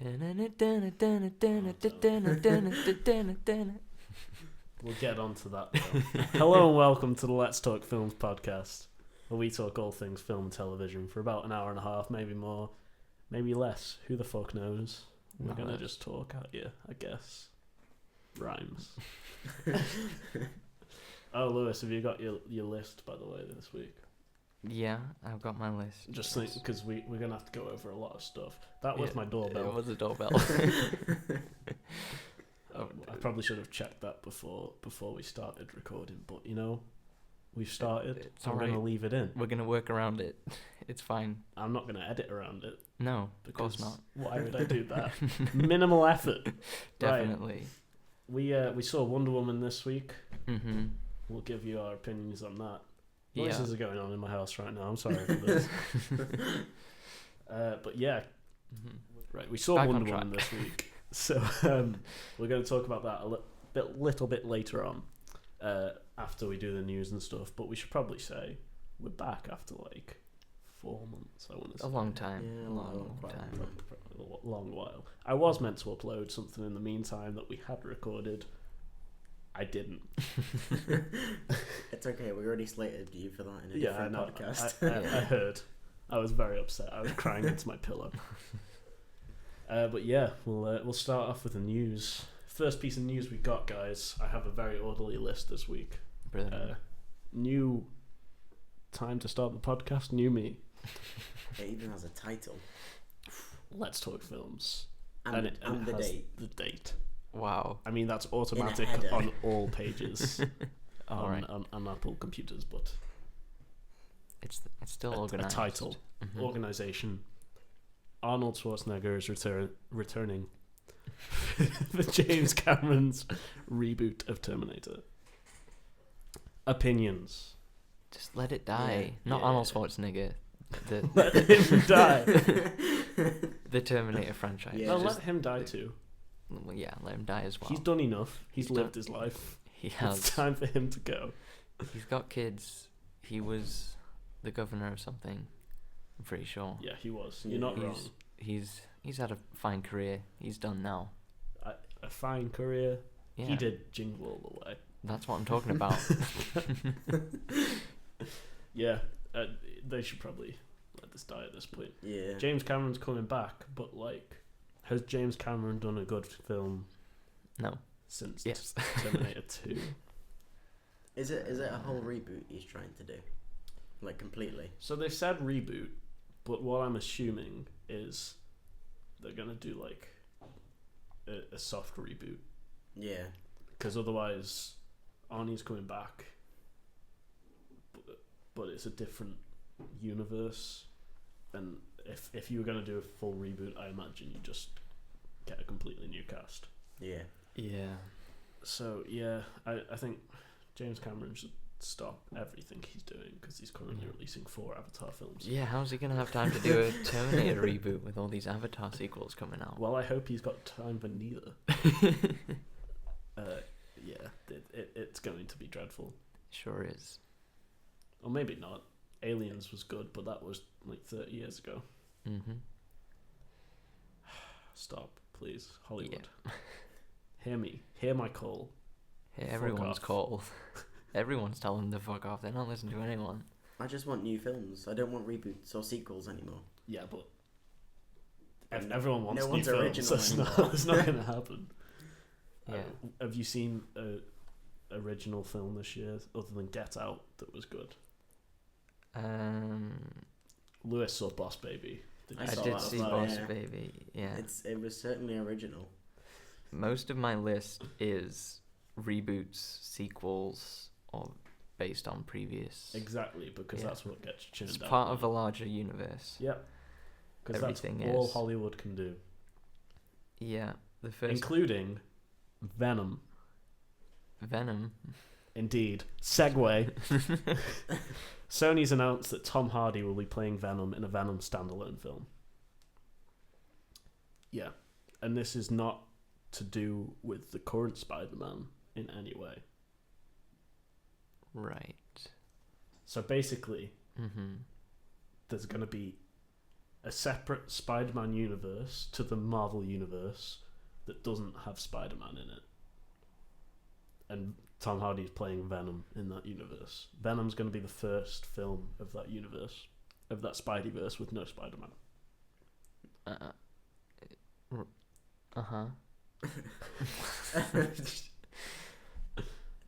We'll get on to that. Hello and welcome to the Let's Talk Films podcast, where we talk all things film and television for about an hour and a half, maybe more, maybe less. Who the fuck knows? We're going to just talk at you, I guess. Rhymes. Oh, Lewis, have you got your list, by the way, this week? Yeah, I've got my list. Just think, because we're going to have to go over a lot of stuff. That was my doorbell. It was a doorbell. I probably should have checked that before we started recording, but you know, we've started. It's I'm alright. going to leave it in. We're going to work around it. It's fine. I'm not going to edit around it. No, of course not. Why would I do that? Minimal effort. Definitely. Right. We saw Wonder Woman this week. Mm-hmm. We'll give you our opinions on that. Yeah. Noises are going on in my house right now. I'm sorry for this. But yeah. Mm-hmm. Right, we saw Back Wonder Woman this week. So we're going to talk about that a little bit later on, after we do the news and stuff. But we should probably say we're back after like 4 months. I want to say A long time. Yeah, a long time. a long while. I was meant to upload something in the meantime that we had recorded. I didn't. It's okay. We already slated you for that in a Yeah, I different know. podcast. I heard. I was very upset. I was crying into my pillow. But yeah, we'll start off with the news. First piece of news we got, guys. I have a very orderly list this week. Brilliant. New time to start the podcast. New me. It even has a title Let's Talk Films. and it the has date. The date. Wow. I mean, that's automatic header. on all pages Alright. on Apple computers, but It's still a organized. title. Mhm. Organization. Arnold Schwarzenegger is returning for James Cameron's reboot of Terminator. Opinions. Just let it die. Yeah. Not Yeah. Arnold Schwarzenegger. Let him die. The Terminator franchise. Yeah, No, Just- let him die too. well, yeah, let him die as well. He's done enough. He's He's lived done- his life. He It's has. time for him to go. He's got kids. He was the governor of something. I'm pretty sure. Yeah, he was. You're Yeah. not wrong. He's had a fine career. He's done now. A fine career. Yeah. He did Jingle All the Way. That's what I'm talking about. Yeah, they should probably let this die at this point. Yeah. James Cameron's coming back, but like, has James Cameron done a good film No. since Yes. Terminator 2? Is it a whole reboot he's trying to do, like completely? So they've said reboot, but what I'm assuming is they're gonna do like a soft reboot, Yeah. because otherwise Arnie's coming back, but it's a different universe, and if you were gonna do a full reboot, I imagine you just get a completely new cast. Yeah. Yeah. So yeah, I think James Cameron should stop everything he's doing, because he's currently releasing 4 Avatar films. Yeah, how's he gonna have time to do a Terminator reboot with all these Avatar sequels coming out? Well, I hope he's got time for neither. Yeah, it's going to be dreadful. Sure is. Or maybe not. Aliens was good, but that was like 30 years ago. Mm-hmm. Stop, please, Hollywood. Yeah. Hear me. Hear my call. Hey, Fuck everyone's off. call. Everyone's telling them to fuck off. They're not listening to anyone. I just want new films. I don't want reboots or sequels anymore. Yeah, but And everyone wants no new one's films. original That's anymore. not, that's not going to happen. Yeah. Have you seen a original film this year other than Get Out that was good? Lewis saw Boss Baby. I I saw did that as see well, Boss yeah. Baby. Yeah. It was certainly original. Most of my list is reboots, sequels, or based on previous. Exactly, because Yeah. that's what gets you churned It's out. part of a larger universe. Yep. Because that's Everything all is. Hollywood can do, Yeah. The first including Venom. Venom. Indeed. Segue. Sony's announced that Tom Hardy will be playing Venom in a Venom standalone film. Yeah. And this is not to do with the current Spider-Man in any way. Right. So basically, Mm-hmm. there's going to be a separate Spider-Man universe to the Marvel universe that doesn't have Spider-Man in it. And Tom Hardy's playing Venom in that universe. Venom's going to be the first film of that universe, of that Spideyverse with no Spider-Man.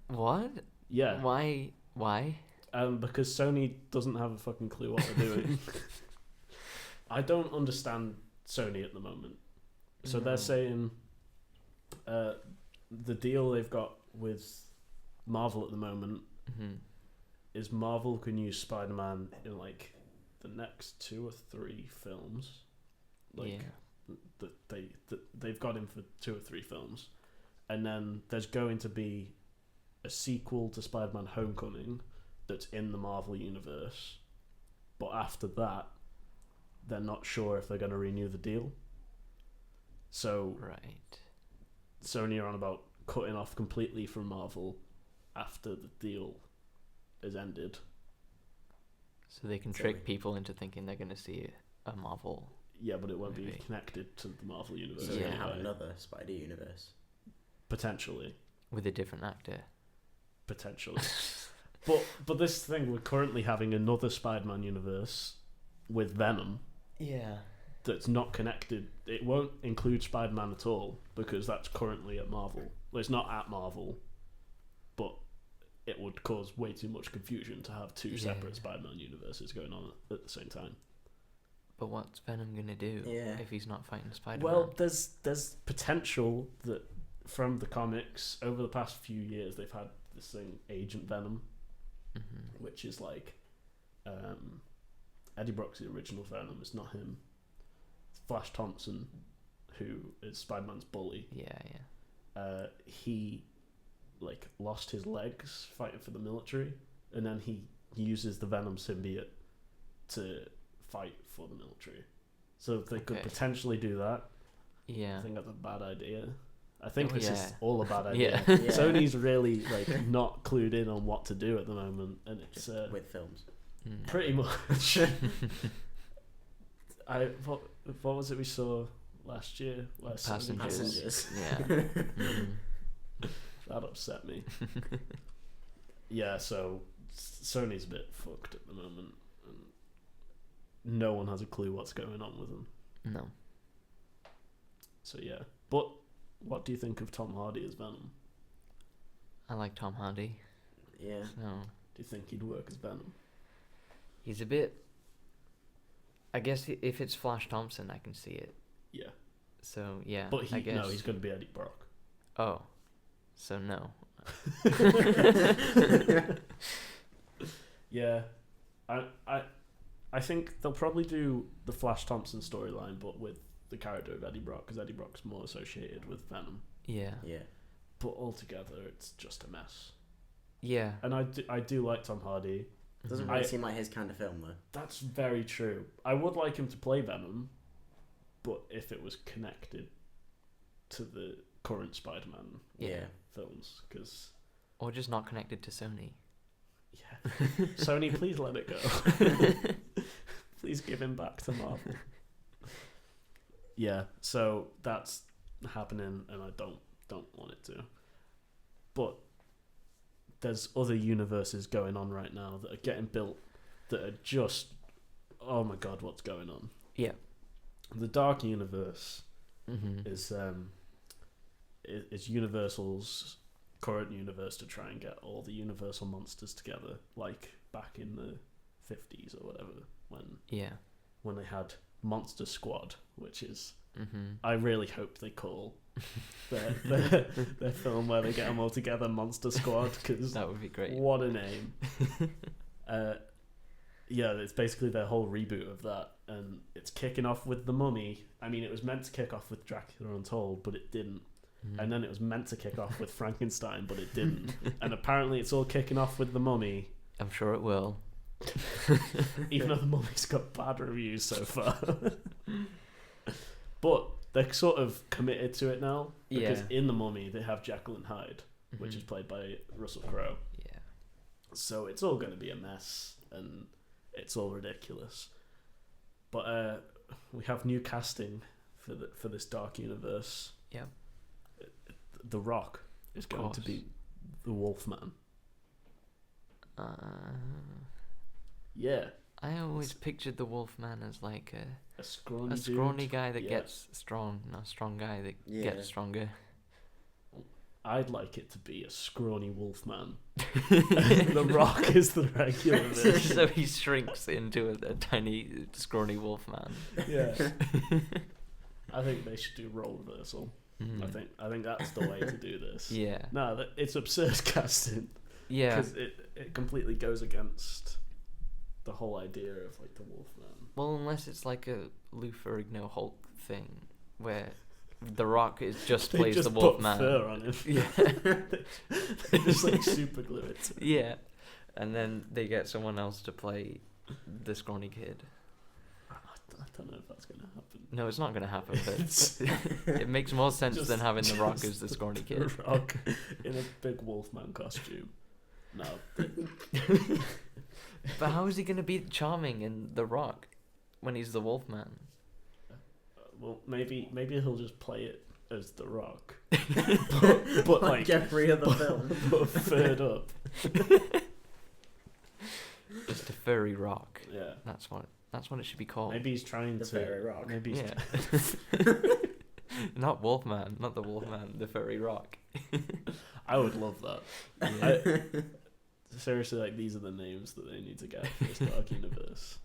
What? Yeah. Why? Because Sony doesn't have a fucking clue what they're doing. I don't understand Sony at the moment. So they're saying the deal they've got with Marvel at the moment is Marvel can use Spider-Man in like the next 2 or 3 films. Like they've got him for 2 or 3 films, and then there's going to be a sequel to Spider-Man: Homecoming that's in the Marvel universe, but after that, they're not sure if they're going to renew the deal. So Sony are on about cutting off completely from Marvel after the deal is ended. So they can trick people into thinking they're going to see a Marvel. Yeah, but it won't movie. be connected to the Marvel universe. So we're going to anyway. have another Spidey universe. Potentially. With a different actor. Potentially. But this thing, we're currently having another Spider-Man universe with Venom. Yeah. That's not connected. It won't include Spider-Man at all because that's currently at Marvel. Well, it's not at Marvel, but it would cause way too much confusion to have 2 separate Spider-Man universes going on at the same time. But what's Venom gonna do if he's not fighting Spider-Man? Well, there's potential that from the comics over the past few years they've had this thing, Agent Venom, which is like Eddie Brock's the original Venom. It's not him. It's Flash Thompson, who is Spider-Man's bully. He like lost his legs fighting for the military, and then he uses the Venom symbiote to fight for the military. So they could potentially do that. I think that's a bad idea. I think this is all a bad idea. Sony's really like not clued in on what to do at the moment, and it's with films. Pretty much. What was it we saw last year? Passengers. Yeah. That upset me. So Sony's a bit fucked at the moment. And no one has a clue what's going on with them. No. So yeah. But what do you think of Tom Hardy as Venom? I like Tom Hardy. Yeah. So do you think he'd work as Venom? He's a bit... I guess if it's Flash Thompson, I can see it. Yeah. So, yeah, but I guess... no, he's going to be Eddie Brock. Oh. So, no. Yeah. I think they'll probably do the Flash Thompson storyline, but with the character of Eddie Brock, because Eddie Brock's more associated with Venom. Yeah. But altogether, it's just a mess. Yeah. And I do like Tom Hardy. Doesn't really seem like his kind of film, though. That's very true. I would like him to play Venom, but if it was connected to the current Spider-Man films, because... Or just not connected to Sony. Yeah. Sony, please let it go. Please give him back to Marvel. Yeah, so that's happening, and I don't want it to. But there's other universes going on right now that are getting built that are just, oh my god, what's going on? Yeah. The Dark Universe is Universal's current universe to try and get all the Universal monsters together, like back in the 50s or whatever, when they had Monster Squad, which is I really hope they call their film where they get them all together Monster Squad, because that would be great. What a name. It's basically their whole reboot of that, and it's kicking off with The Mummy. I mean, it was meant to kick off with Dracula Untold, but it didn't. And then it was meant to kick off with Frankenstein, but it didn't. And apparently it's all kicking off with The Mummy. I'm sure it will. Even though The Mummy's got bad reviews so far. But they're sort of committed to it now, because in The Mummy they have Jekyll and Hyde, which is played by Russell Crowe. Yeah. So it's all going to be a mess, and it's all ridiculous. But we have new casting for this dark universe. Yeah. The Rock is going to be the Wolfman. Yeah. I always pictured the Wolfman as like A scrawny a scrawny dude. guy that Yeah. gets strong, not a strong guy that gets stronger. I'd like it to be a scrawny Wolfman. The Rock is the regular version. So he shrinks into a tiny, scrawny Wolfman. Yeah. I think they should do role reversal. I think that's the way to do this. Yeah. No, it's absurd casting. Yeah. Because it completely goes against the whole idea of like the Wolfman. Well, unless it's like a Lou Ferrigno Hulk thing, where The Rock just They plays just the put Wolfman. fur on him. Yeah. They just like super glue it. To him. Yeah. And then they get someone else to play the scrawny kid. I don't know if that's gonna happen. No, it's not going to happen, but It's it makes more sense just- than having The Rock just as the scrawny The kid. Rock in a big Wolfman costume. No. But how is he going to be charming in The Rock when he's the Wolfman? Well, maybe he'll just play it as The Rock, but like every other film. but furred up. Just a furry rock. Yeah. That's what it should be called. Maybe he's trying The to. Fairy Rock. Maybe he's Yeah. Not Wolfman, not the Wolfman, the furry rock. I would love that. Yeah. Seriously, like these are the names that they need to get for this dark universe.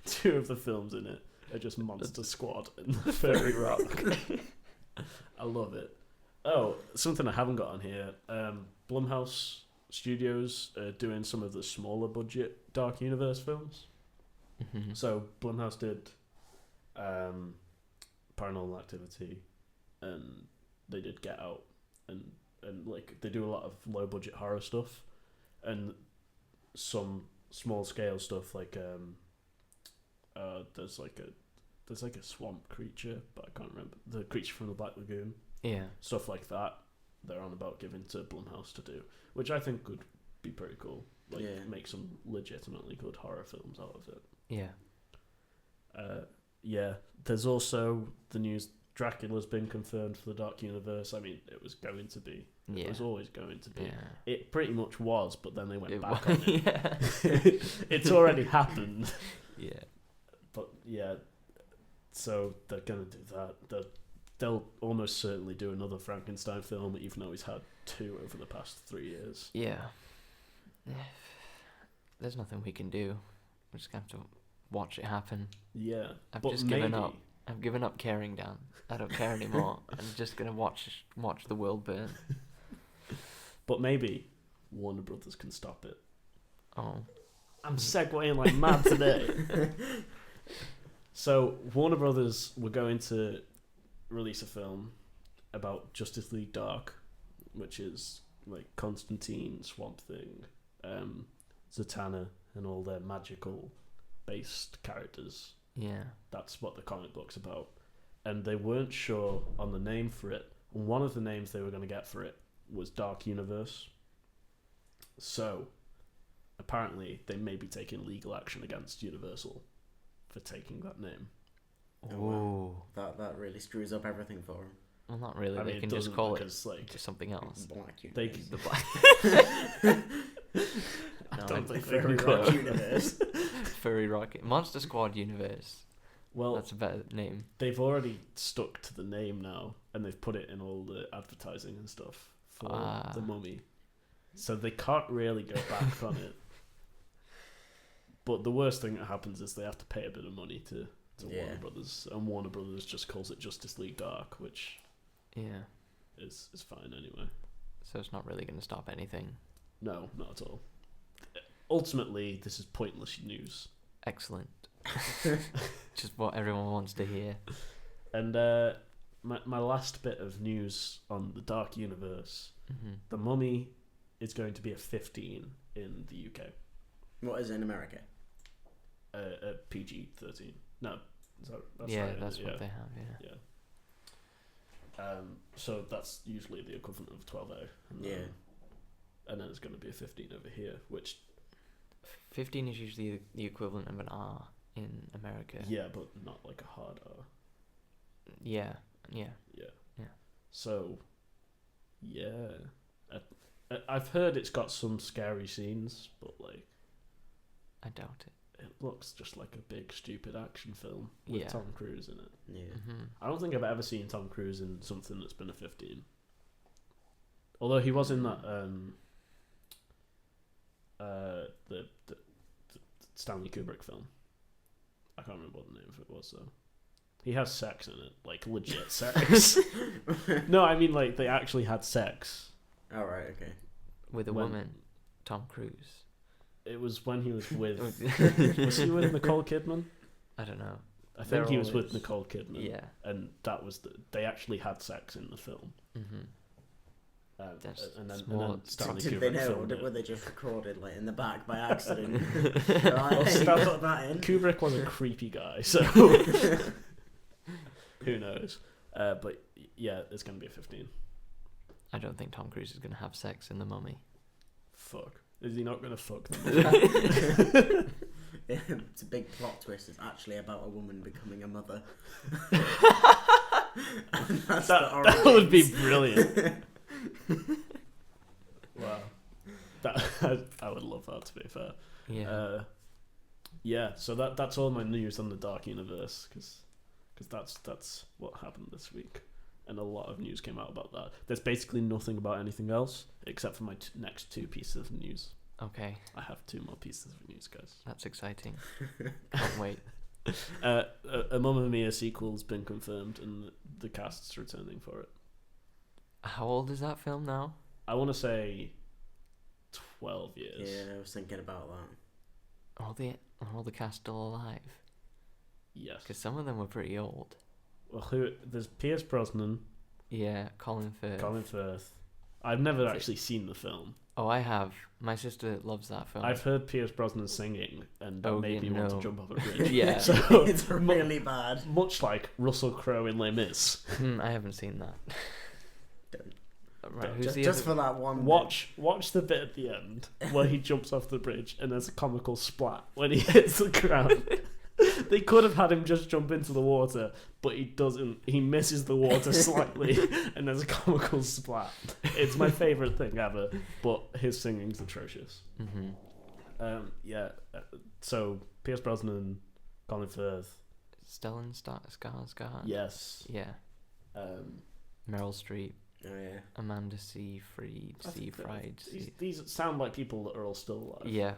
Two of the films in it are just Monster Squad and the Fairy Rock. I love it. Oh, something I haven't got on here. Blumhouse Studios are doing some of the smaller budget Dark Universe films. Mhm. So Blumhouse did Paranormal Activity, and they did Get Out, and like they do a lot of low budget horror stuff, and some small scale stuff like there's like a swamp creature, but I can't remember the creature from the Black Lagoon, Yeah. stuff like that. They're on about giving to Blumhouse to do, which I think could be pretty cool. Like make some legitimately good horror films out of it. Yeah. Yeah, there's also the news Dracula's been confirmed for the Dark Universe. I mean, it was going to be. It Yeah. was always going to be. Yeah. It pretty much was, but then they went It back wa- on it. Yeah. It's already happened. Yeah. But yeah, so they're going to do that. They'll almost certainly do another Frankenstein film, even though he's had 2 over the past 3 years. Yeah. There's nothing we can do. We're just going to have to watch it happen. Yeah, I've but just maybe, given up. I've given up caring, Dan. I don't care anymore. I'm just going to watch the world burn. But maybe Warner Brothers can stop it. Oh. I'm segueing like mad today. So Warner Brothers were going to release a film about Justice League Dark, which is like Constantine, Swamp Thing, Zatanna, and all their magical based characters. Yeah. That's what the comic book's about. And they weren't sure on the name for it. And one of the names they were going to get for it was Dark Universe. So apparently they may be taking legal action against Universal for taking that name. Oh, Ooh. wow. That really screws up everything for him. Well, not really. I mean, They it can just doesn't call it because, like, just something else. Black they Universe. The black. I No, don't think they Fairy can Rock call it. Universe. Furry Rocket. Monster Squad Universe. Well, That's a better name. they've already stuck to the name now, and they've put it in all the advertising and stuff for the Mummy. So they can't really go back on it. But the worst thing that happens is they have to pay a bit of money to Warner Brothers, and Warner Brothers just calls it Justice League Dark, which Yeah. is fine anyway. So it's not really going to stop anything. No, not at all. Ultimately, this is pointless news. Excellent. Just what everyone wants to hear. And my last bit of news on the Dark Universe, Mm-hmm. The Mummy is going to be a 15 in the UK. What is it in America? A PG-13. No, that's Yeah, right, that's yeah. what they have, yeah. Yeah. So that's usually the equivalent of 12A. And then it's going to be a 15 over here, which 15 is usually the equivalent of an R in America. Yeah, but not like a hard R. Yeah. So, yeah, I've heard it's got some scary scenes, but like, I doubt it. it looks just like a big stupid action film with Yeah. Tom Cruise in it. Yeah. Mm-hmm. I don't think I've ever seen Tom Cruise in something that's been a 15. Although he was in that the Stanley Kubrick film. I can't remember what the name of it was though. He has sex in it, like legit sex. No, I mean like they actually had sex. All right. Okay. With a When- woman, Tom Cruise. It was when he was with. Was he with Nicole Kidman? I don't know. I think They're he was with always- Nicole Kidman. Yeah. And that was they actually had sex in the film. Mm-hmm. That's And then smart. Stanley Did they Kubrick know? filmed Were it. they just recorded like in the back by accident? Well, Right, Stan- put that in. Kubrick was a creepy guy, so who knows? But yeah, it's gonna be a 15. I don't think Tom Cruise is going to have sex in The Mummy. Fuck. Is he not gonna fuck them? It's a big plot twist. It's actually about a woman becoming a mother. And that's That would be brilliant. Wow. That I would love that, to be fair. Yeah. Yeah. So that's all my news on the Dark Universe, because that's what happened this week, and a lot of news came out about that. There's basically nothing about anything else except for my next two pieces of news. Okay. I have two more pieces of news, guys. That's exciting. Can't wait. A Mamma Mia sequel's been confirmed, and the cast's returning for it. How old is that film now? I want to say 12 years. Yeah, I was thinking about that. Are all the cast still alive? Yes. Because some of them were pretty old. Well, there's Pierce Brosnan, Yeah, Colin Firth. Colin Firth. I've never actually seen the film. Oh, I have. My sister loves that film. I've heard Pierce Brosnan singing, and that Oh, made yeah, me want to no. jump off a bridge. Yeah. So, It's really bad. much like Russell Crowe in Les Mis. I haven't seen that. Don't. Right, Don't. who's the Just other? for that one. Watch the bit at the end where he jumps off the bridge, and there's a comical splat when he hits the ground. They could have had him just jump into the water, but he doesn't. He misses the water slightly, and there's a comical splat. It's my favourite thing ever, but his singing's atrocious. Mm-hmm. Yeah. So Pierce Brosnan, Colin Firth. Stellan Skarsgård. Yes. Yeah. Um, Meryl Streep. Oh yeah. Amanda Seyfried. I think that- Seyfried. these sound like people that are all still alive.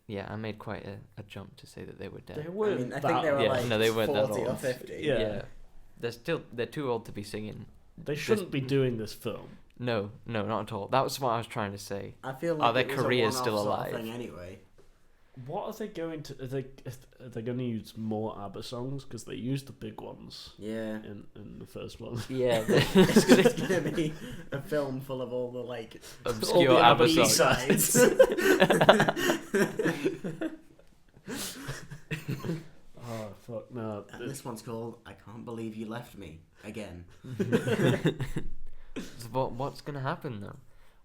Yeah, I made quite a jump to say that they were dead. They were. I mean, I think they were yeah, like no, they weren't that 40 or old. 50. Yeah. They're too old to be singing. They shouldn't be doing this film. No, not at all. That was what I was trying to say. I feel like their it was a careers still one-off sort of alive? thing anyway. What are they going to? Are they going to use more ABBA songs? Because they used the big ones Yeah. in the first one. Yeah, It's just gonna be a film full of all the like obscure all the ABBA ABBA songs. sides. Oh fuck no! And this one's called "I Can't Believe You Left Me Again." So what's gonna happen though?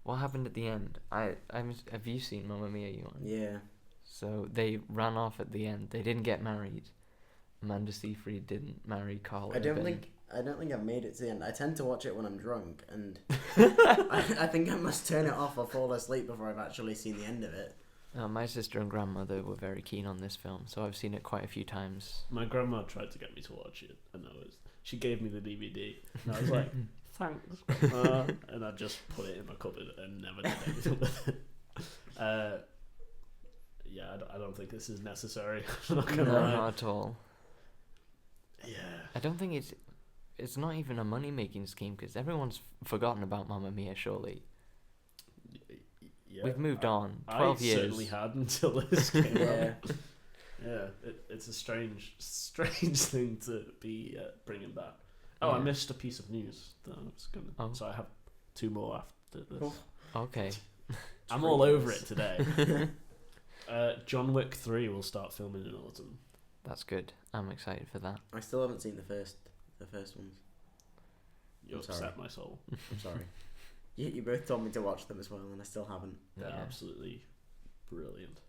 What happened at the end? Have you seen Mamma Mia, Ewan? Yeah. So they ran off at the end. They didn't get married. Amanda Seyfried didn't marry Carl I don't Urban. think I've made it to the end. I tend to watch it when I'm drunk, and I think I must turn it off or fall asleep before I've actually seen the end of it. My sister and grandmother were very keen on this film, so I've seen it quite a few times. My grandma tried to get me to watch it, and she gave me the DVD, and I was like, "Thanks, Grandma," and I just put it in my cupboard and never did anything with it. Yeah, I don't think this is necessary. I'm not gonna No, lie. not at all. Yeah. I don't think it's not even a money-making scheme, because everyone's forgotten about Mamma Mia, surely. Yeah, We've moved on. I 12 years. certainly had until this came Yeah. out. Yeah, it's a strange thing to be bringing back. Oh, I Yeah. missed a piece of news that I was gonna. Oh. So I have two more after this. Cool. Okay. I'm all over it today. John Wick 3 will start filming in autumn. That's good. I'm excited for that. I still haven't seen the first ones. You I'm sorry. upset my soul. I'm sorry. You both told me to watch them as well, and I still haven't. They're Yeah. absolutely brilliant.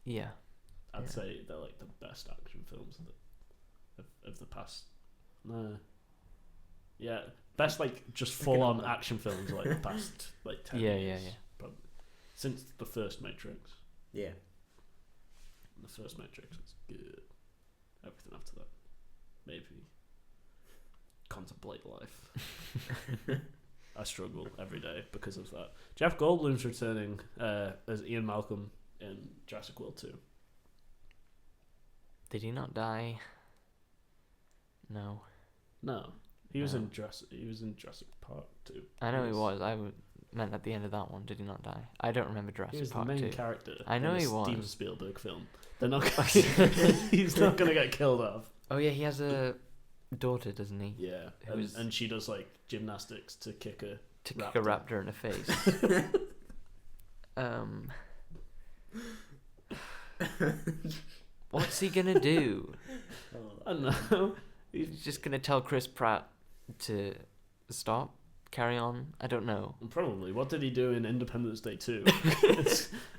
Yeah. I'd Yeah. say they're like the best action films of the past. No. Yeah, best like just full on action films like the past like 10 Yeah, years. yeah. Probably since the first Matrix. Yeah. The first Matrix is good. Everything after that, maybe contemplate life. I struggle every day because of that. Jeff Goldblum's returning as Ian Malcolm in Jurassic World 2. Did he not die? No. No, he was No. in Jurassic Park 2. I know he was. Meant at the end of that one, did he not die? I don't remember He Jurassic was the Park main 2. character. I know in he a was. Steven Spielberg film. They're not. He's not gonna get killed off. Oh yeah, he has a daughter, doesn't he? Yeah, and she does like gymnastics to kick a To kick a raptor in the face. What's he gonna do? I don't know. He's just gonna tell Chris Pratt to stop, carry on. I don't know. Probably. What did he do in Independence Day 2?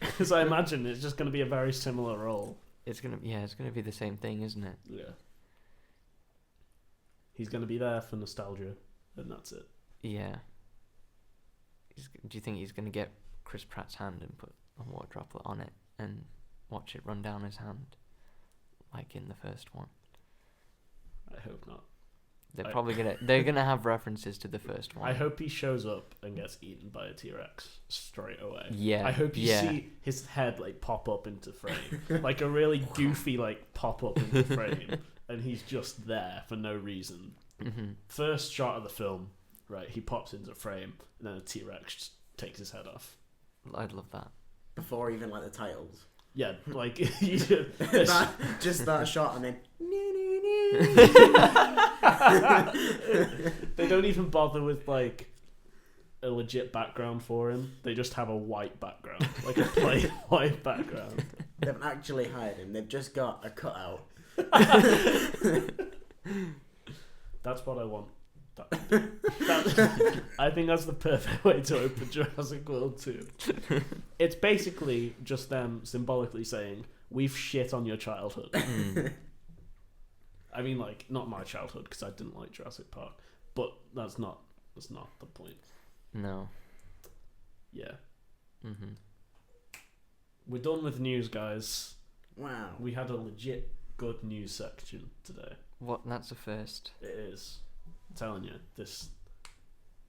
Because I imagine it's just going to be a very similar role. It's gonna be the same thing, isn't it? Yeah. He's going to be there for nostalgia, and that's it. Yeah. Do you think he's gonna get Chris Pratt's hand and put a water droplet on it and watch it run down his hand, like in the first one? I hope not. They're gonna have references to the first one. I hope he shows up and gets eaten by a T-Rex straight away. Yeah. I hope you see his head like pop up into frame, like a really goofy like pop up into frame, and he's just there for no reason. Mm-hmm. First shot of the film, right? He pops into frame, and then a T-Rex just takes his head off. I'd love that. Before even like the titles. Yeah, like just that shot and then. They don't even bother with like a legit background for him. They just have a white background, like a plain white background. They haven't actually hired him. They've just got a cutout. That's what I want. I think that's the perfect way to open Jurassic World 2. It's basically just them symbolically saying, we've shit on your childhood. I mean, like, not my childhood, because I didn't like Jurassic Park, but that's not the point. No. Yeah. Mm-hmm. We're done with news, guys. Wow. We had a legit good news section today. What? That's a first. It is. I'm telling you, this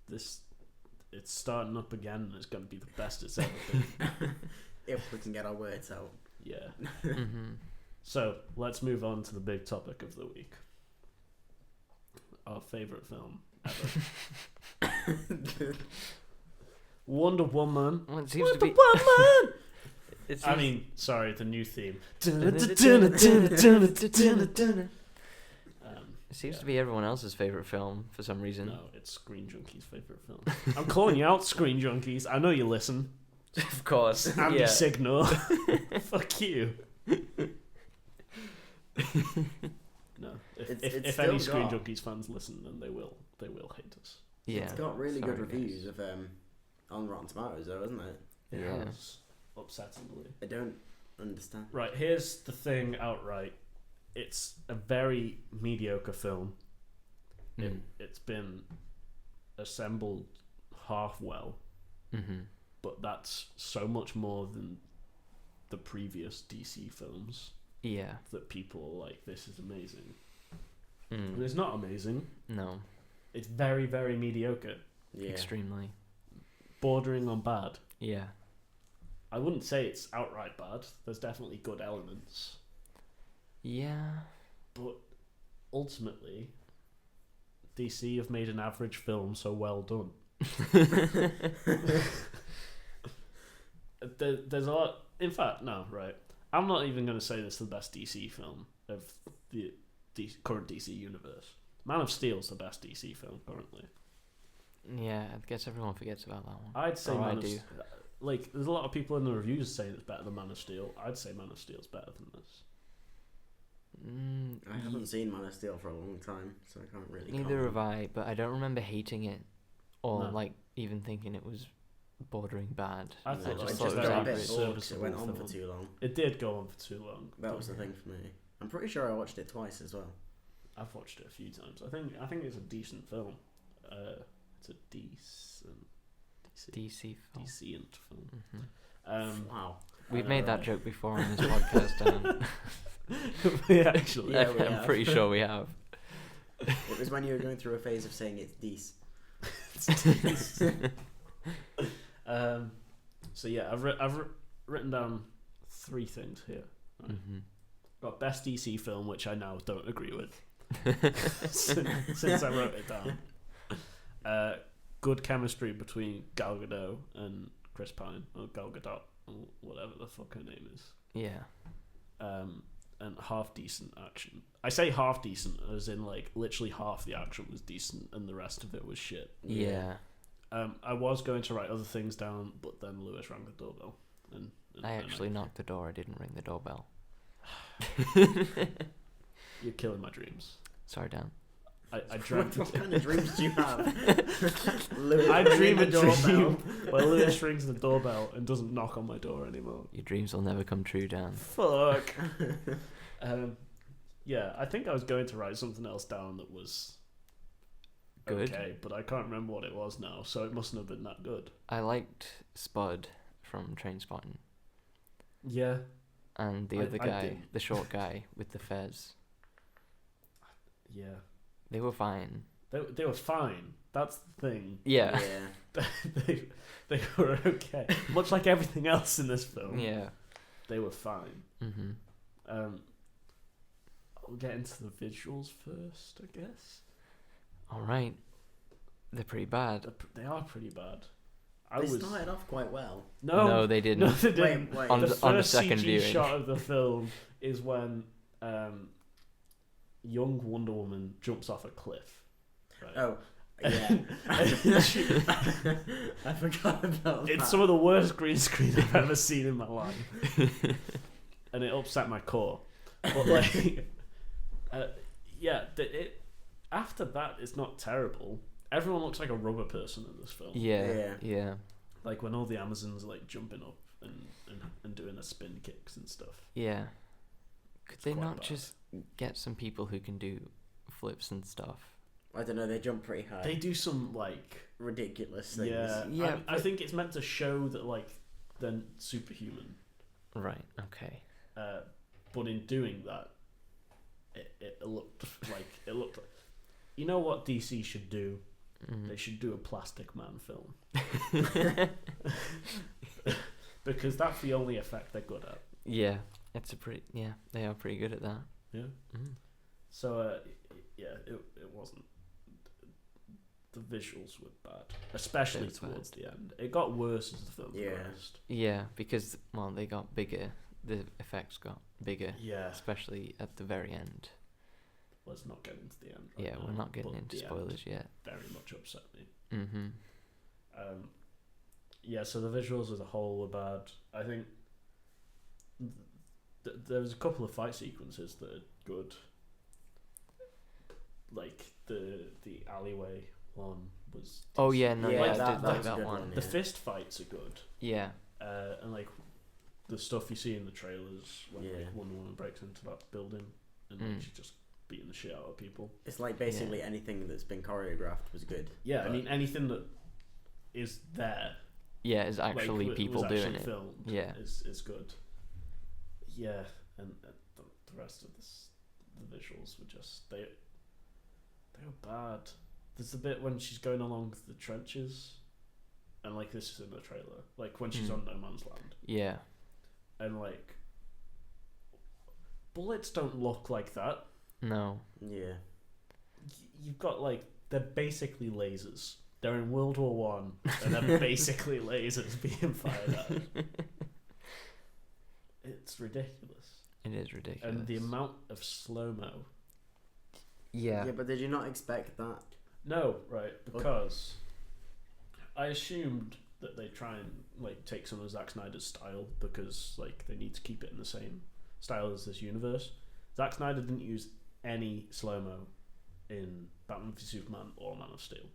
it's starting up again, and it's going to be the best it's ever been. If we can get our words out. Yeah. Mm-hmm. So let's move on to the big topic of the week. Our favourite film ever. Wonder Woman. Well, it seems to be. Woman! It seems... I mean, sorry, the new theme. It seems to be everyone else's favourite film for some reason. No, it's Screen Junkies' favourite film. I'm calling you out, Screen Junkies. I know you listen. Of course. Andy Yeah. Signal. Fuck you. No. It's If still any Screen got- Junkies fans listen, then they will hate us. Yeah. It's got really Sorry, good guys. reviews of on Rotten Tomatoes, though, isn't it? It Yeah. has. Upsettingly. I don't understand. Right, here's the thing outright. It's a very mediocre film. It's been assembled half well, Mm-hmm. but that's so much more than the previous DC films Yeah. that people are like, this is amazing. Mm. And it's not amazing. No. It's very, very mediocre. Yeah. Extremely. Bordering on bad. Yeah. I wouldn't say it's outright bad. There's definitely good elements. Yeah. But ultimately, DC have made an average film so well done. There's a lot. In fact, no, right. I'm not even going to say this is the best DC film of the current DC universe. Man of Steel's the best DC film currently. Yeah, I guess everyone forgets about that one. I'd say Oh, Man I of do. Like, there's a lot of people in the reviews saying it's better than Man of Steel. I'd say Man of Steel's better than this. I haven't seen Man of Steel for a long time, so I can't really. Neither have I, but I don't remember hating it or No. like even thinking it was bordering bad. I No, thought I it just was got very a bit bored 'cause serviceable it went on film. for too long. It did go on for too long. That but was the thing for me. I'm pretty sure I watched it twice as well. I've watched it a few times. I think it's a decent film. It's a decent film. Mm-hmm. Wow. We've made that joke before on this podcast, Yeah, actually. Yeah, we I'm have. pretty sure we have. It was when you were going through a phase of saying it's dece. So yeah, I've written down 3 things here. Right. Mm-hmm. Got best DC film, which I now don't agree with since I wrote it down. Good chemistry between Gal Gadot and Chris Pine, or Gal Gadot, or whatever the fuck her name is. Yeah. And half decent action. I say half decent as in like literally half the action was decent and the rest of it was shit. Yeah. I was going to write other things down, but then Lewis rang the doorbell. And I actually knocked the door. I didn't ring the doorbell. You're killing my dreams. Sorry, Dan. I dreamt. What kind of dreams do you have? I dream a ringing the doorbell. dream where Lewis rings the doorbell and doesn't knock on my door anymore. Your dreams will never come true, Dan. Fuck. Yeah, I think I was going to write something else down that was Good. okay, but I can't remember what it was now, so it mustn't have been that good. I liked Spud from Trainspotting. Yeah. And the I other guy, didn't. the short guy with the fez. Yeah. They were fine. They were fine. That's the thing. Yeah. They were okay. Much like everything else in this film. Yeah. They were fine. Mm-hmm. I'll get into the visuals first, I guess. All right. They're pretty bad. They are pretty bad. They started off quite well. No, they didn't. No, they didn't. Wait. On the the first second CG viewing. shot of the film is when young Wonder Woman jumps off a cliff. Right? Oh, yeah. I forgot about that. It's some of the worst green screen I've ever seen in my life, and it upset my core. But like, yeah, after that, it's not terrible. Everyone looks like a rubber person in this film. Yeah. Like when all the Amazons are like jumping up and doing their spin kicks and stuff. Yeah. Could It's they quite not bad. just get some people who can do flips and stuff? I don't know, they jump pretty high. They do some like ridiculous things. yeah. Yeah, I think it's meant to show that like they're superhuman. Right. Okay. But in doing that, it looked like you know what DC should do? Mm. They should do a Plastic Man film. Because that's the only effect they're good at. Yeah. It's a pretty. Yeah, they are pretty good at that. Yeah. Mm. So yeah, it wasn't. The visuals were bad, especially They were towards the end. It got worse as the film progressed. Yeah, because they got bigger. The effects got bigger, Yeah. especially at the very end. Let's not get into the end. Right Yeah, now, we're not getting but into the end spoilers yet. Very much upset me. Mm-hmm. Yeah, so the visuals as a whole were bad. I think there's a couple of fight sequences that are good. Like the alleyway one was. Oh yeah, no, Yeah, yeah, that- I did that like was a that good one. one. The Yeah. fist fights are good, Yeah. and like the stuff you see in the trailers when Yeah. like Wonder Woman breaks into that building and like, she's just beating the shit out of people. It's like basically anything that's been choreographed was good. Yeah, I But- mean anything that is there. Yeah, is actually like, people was doing actually it. filmed, Yeah. is good. Yeah, and the rest of the visuals were just they were bad. There's the bit when she's going along the trenches, and like this is in the trailer, like when she's on No Man's Land, Yeah. and like bullets don't look like that. No. Yeah. You've got like they're basically lasers. They're in World War One, and they're basically lasers being fired at. It's ridiculous. It is ridiculous. And the amount of slow-mo. Yeah. Yeah, but did you not expect that? No, right, because I assumed that they try and like take some of Zack Snyder's style because like they need to keep it in the same style as this universe. Zack Snyder didn't use any slow-mo in Batman v Superman or Man of Steel.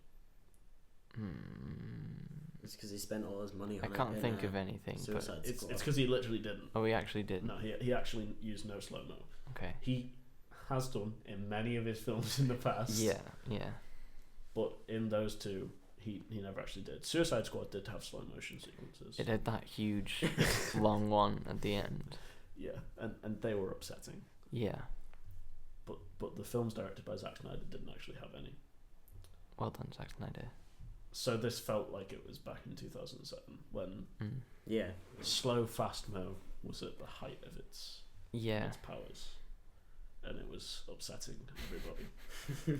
It's because he spent all his money on I it. can't in, think of anything. Suicide It's Squad. because he literally didn't. But he actually did. No, he actually used no slow mo. Okay. He has done in many of his films in the past. Yeah. Yeah. But in those two, he never actually did. Suicide Squad did have slow motion sequences. It had that huge, long one at the end. Yeah, and they were upsetting. Yeah. But the films directed by Zack Snyder didn't actually have any. Well done, Zack Snyder. So this felt like it was back in 2007 when Yeah. slow fast mo was at the height of its powers, and it was upsetting everybody.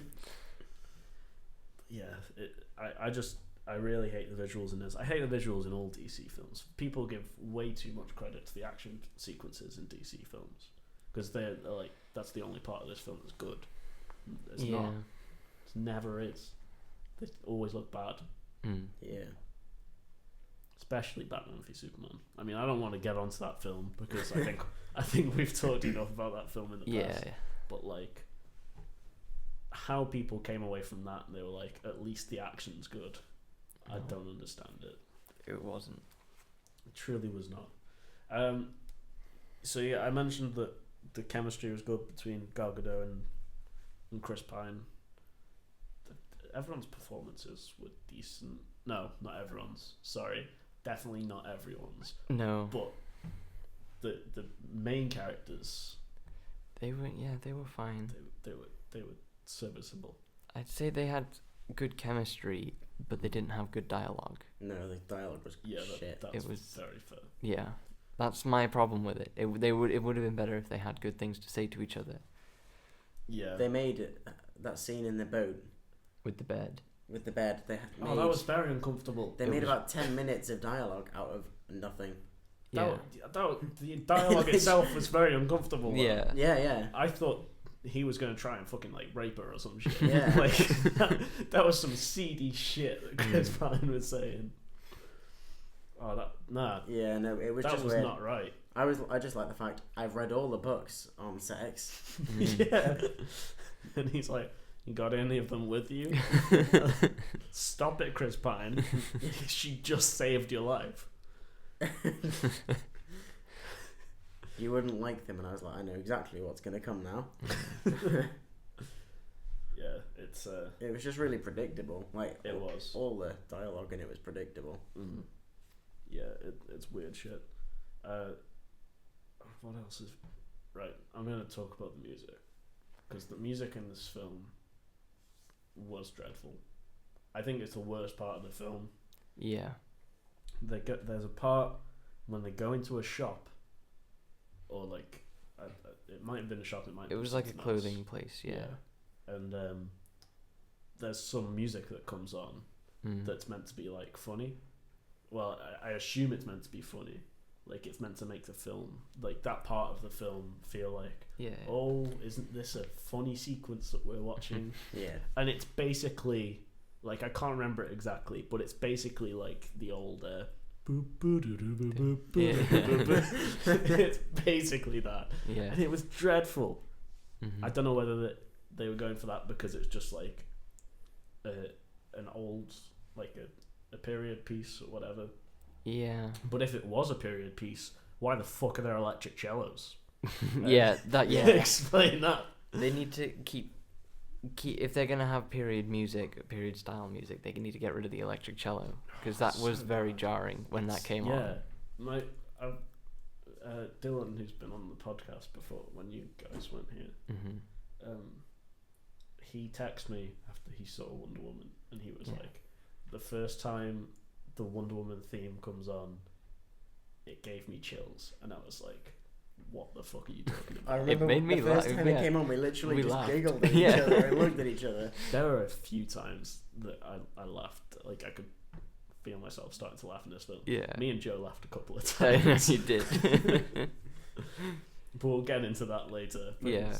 I really hate the visuals in this. I hate the visuals in all DC films. People give way too much credit to the action sequences in DC films because they're like, that's the only part of this film that's good. It's not. It never is. They always look bad. Yeah. Especially Batman v Superman. I mean, I don't want to get onto that film because I think we've talked enough about that film in the past. Yeah. But like, how people came away from that and they were like, at least the action's good. No. I don't understand it. It wasn't. It truly was not. So yeah, I mentioned that the chemistry was good between Gal Gadot and Chris Pine. Everyone's performances were decent. No, not everyone's. Sorry, definitely not everyone's. No. But the main characters, They were fine. they were serviceable. I'd say they had good chemistry, but they didn't have good dialogue. No, the dialogue was shit. That's It was very fair. Yeah, that's my problem with it. It would have been better if they had good things to say to each other. Yeah. They made that scene in the boat With the bed. with the bed. They made, that was very uncomfortable. They made about 10 minutes of dialogue out of nothing. Yeah. The dialogue itself was very uncomfortable. though. Yeah. Yeah. I thought he was going to try and fucking like rape her or some shit. Yeah. Like that was some seedy shit that Chris Pine was saying. Oh, Yeah, no, it was that just was weird. not right. I just like the fact I've read all the books on sex. Yeah. And he's like, you got any of them with you? Stop it, Chris Pine. She just saved your life. You wouldn't like them, and I was like, I know exactly what's gonna come now. Yeah, it's It was just really predictable. Like it was. all the dialogue in it was predictable. Mm. Yeah, it's weird shit. What else is right? I'm gonna talk about the music because the music in this film was dreadful. I think it's the worst part of the film. Yeah. There's a part when they go into a shop, or like it might have been a shop. It was like a clothing place. Yeah. And there's some music that comes on that's meant to be like funny. Well, I assume it's meant to be funny. Like it's meant to make the film, like that part of the film, feel like, oh, isn't this a funny sequence that we're watching? Yeah. And it's basically like, I can't remember it exactly, but it's basically like the old it's basically that. Yeah. And it was dreadful. Mm-hmm. I don't know whether they were going for that because it's just like an old, like a period piece or whatever. Yeah. But if it was a period piece, why the fuck are there electric cellos? Yeah. Explain that. They need to keep if they're gonna have period style music, they need to get rid of the electric cello because that was very jarring when that came on. Yeah, Dylan, who's been on the podcast before, when you guys went here, he texted me after he saw Wonder Woman, and he was like, the first time the Wonder Woman theme comes on, it gave me chills, and I was like, what the fuck are you talking about? I remember It made me the first laugh, time it came on, we literally just laughed. giggled at each other and looked at each other. There were a few times that I laughed, like I could feel myself starting to laugh in this film. Yeah. Me and Joe laughed a couple of I know times. you did. But we'll get into that later. Yeah.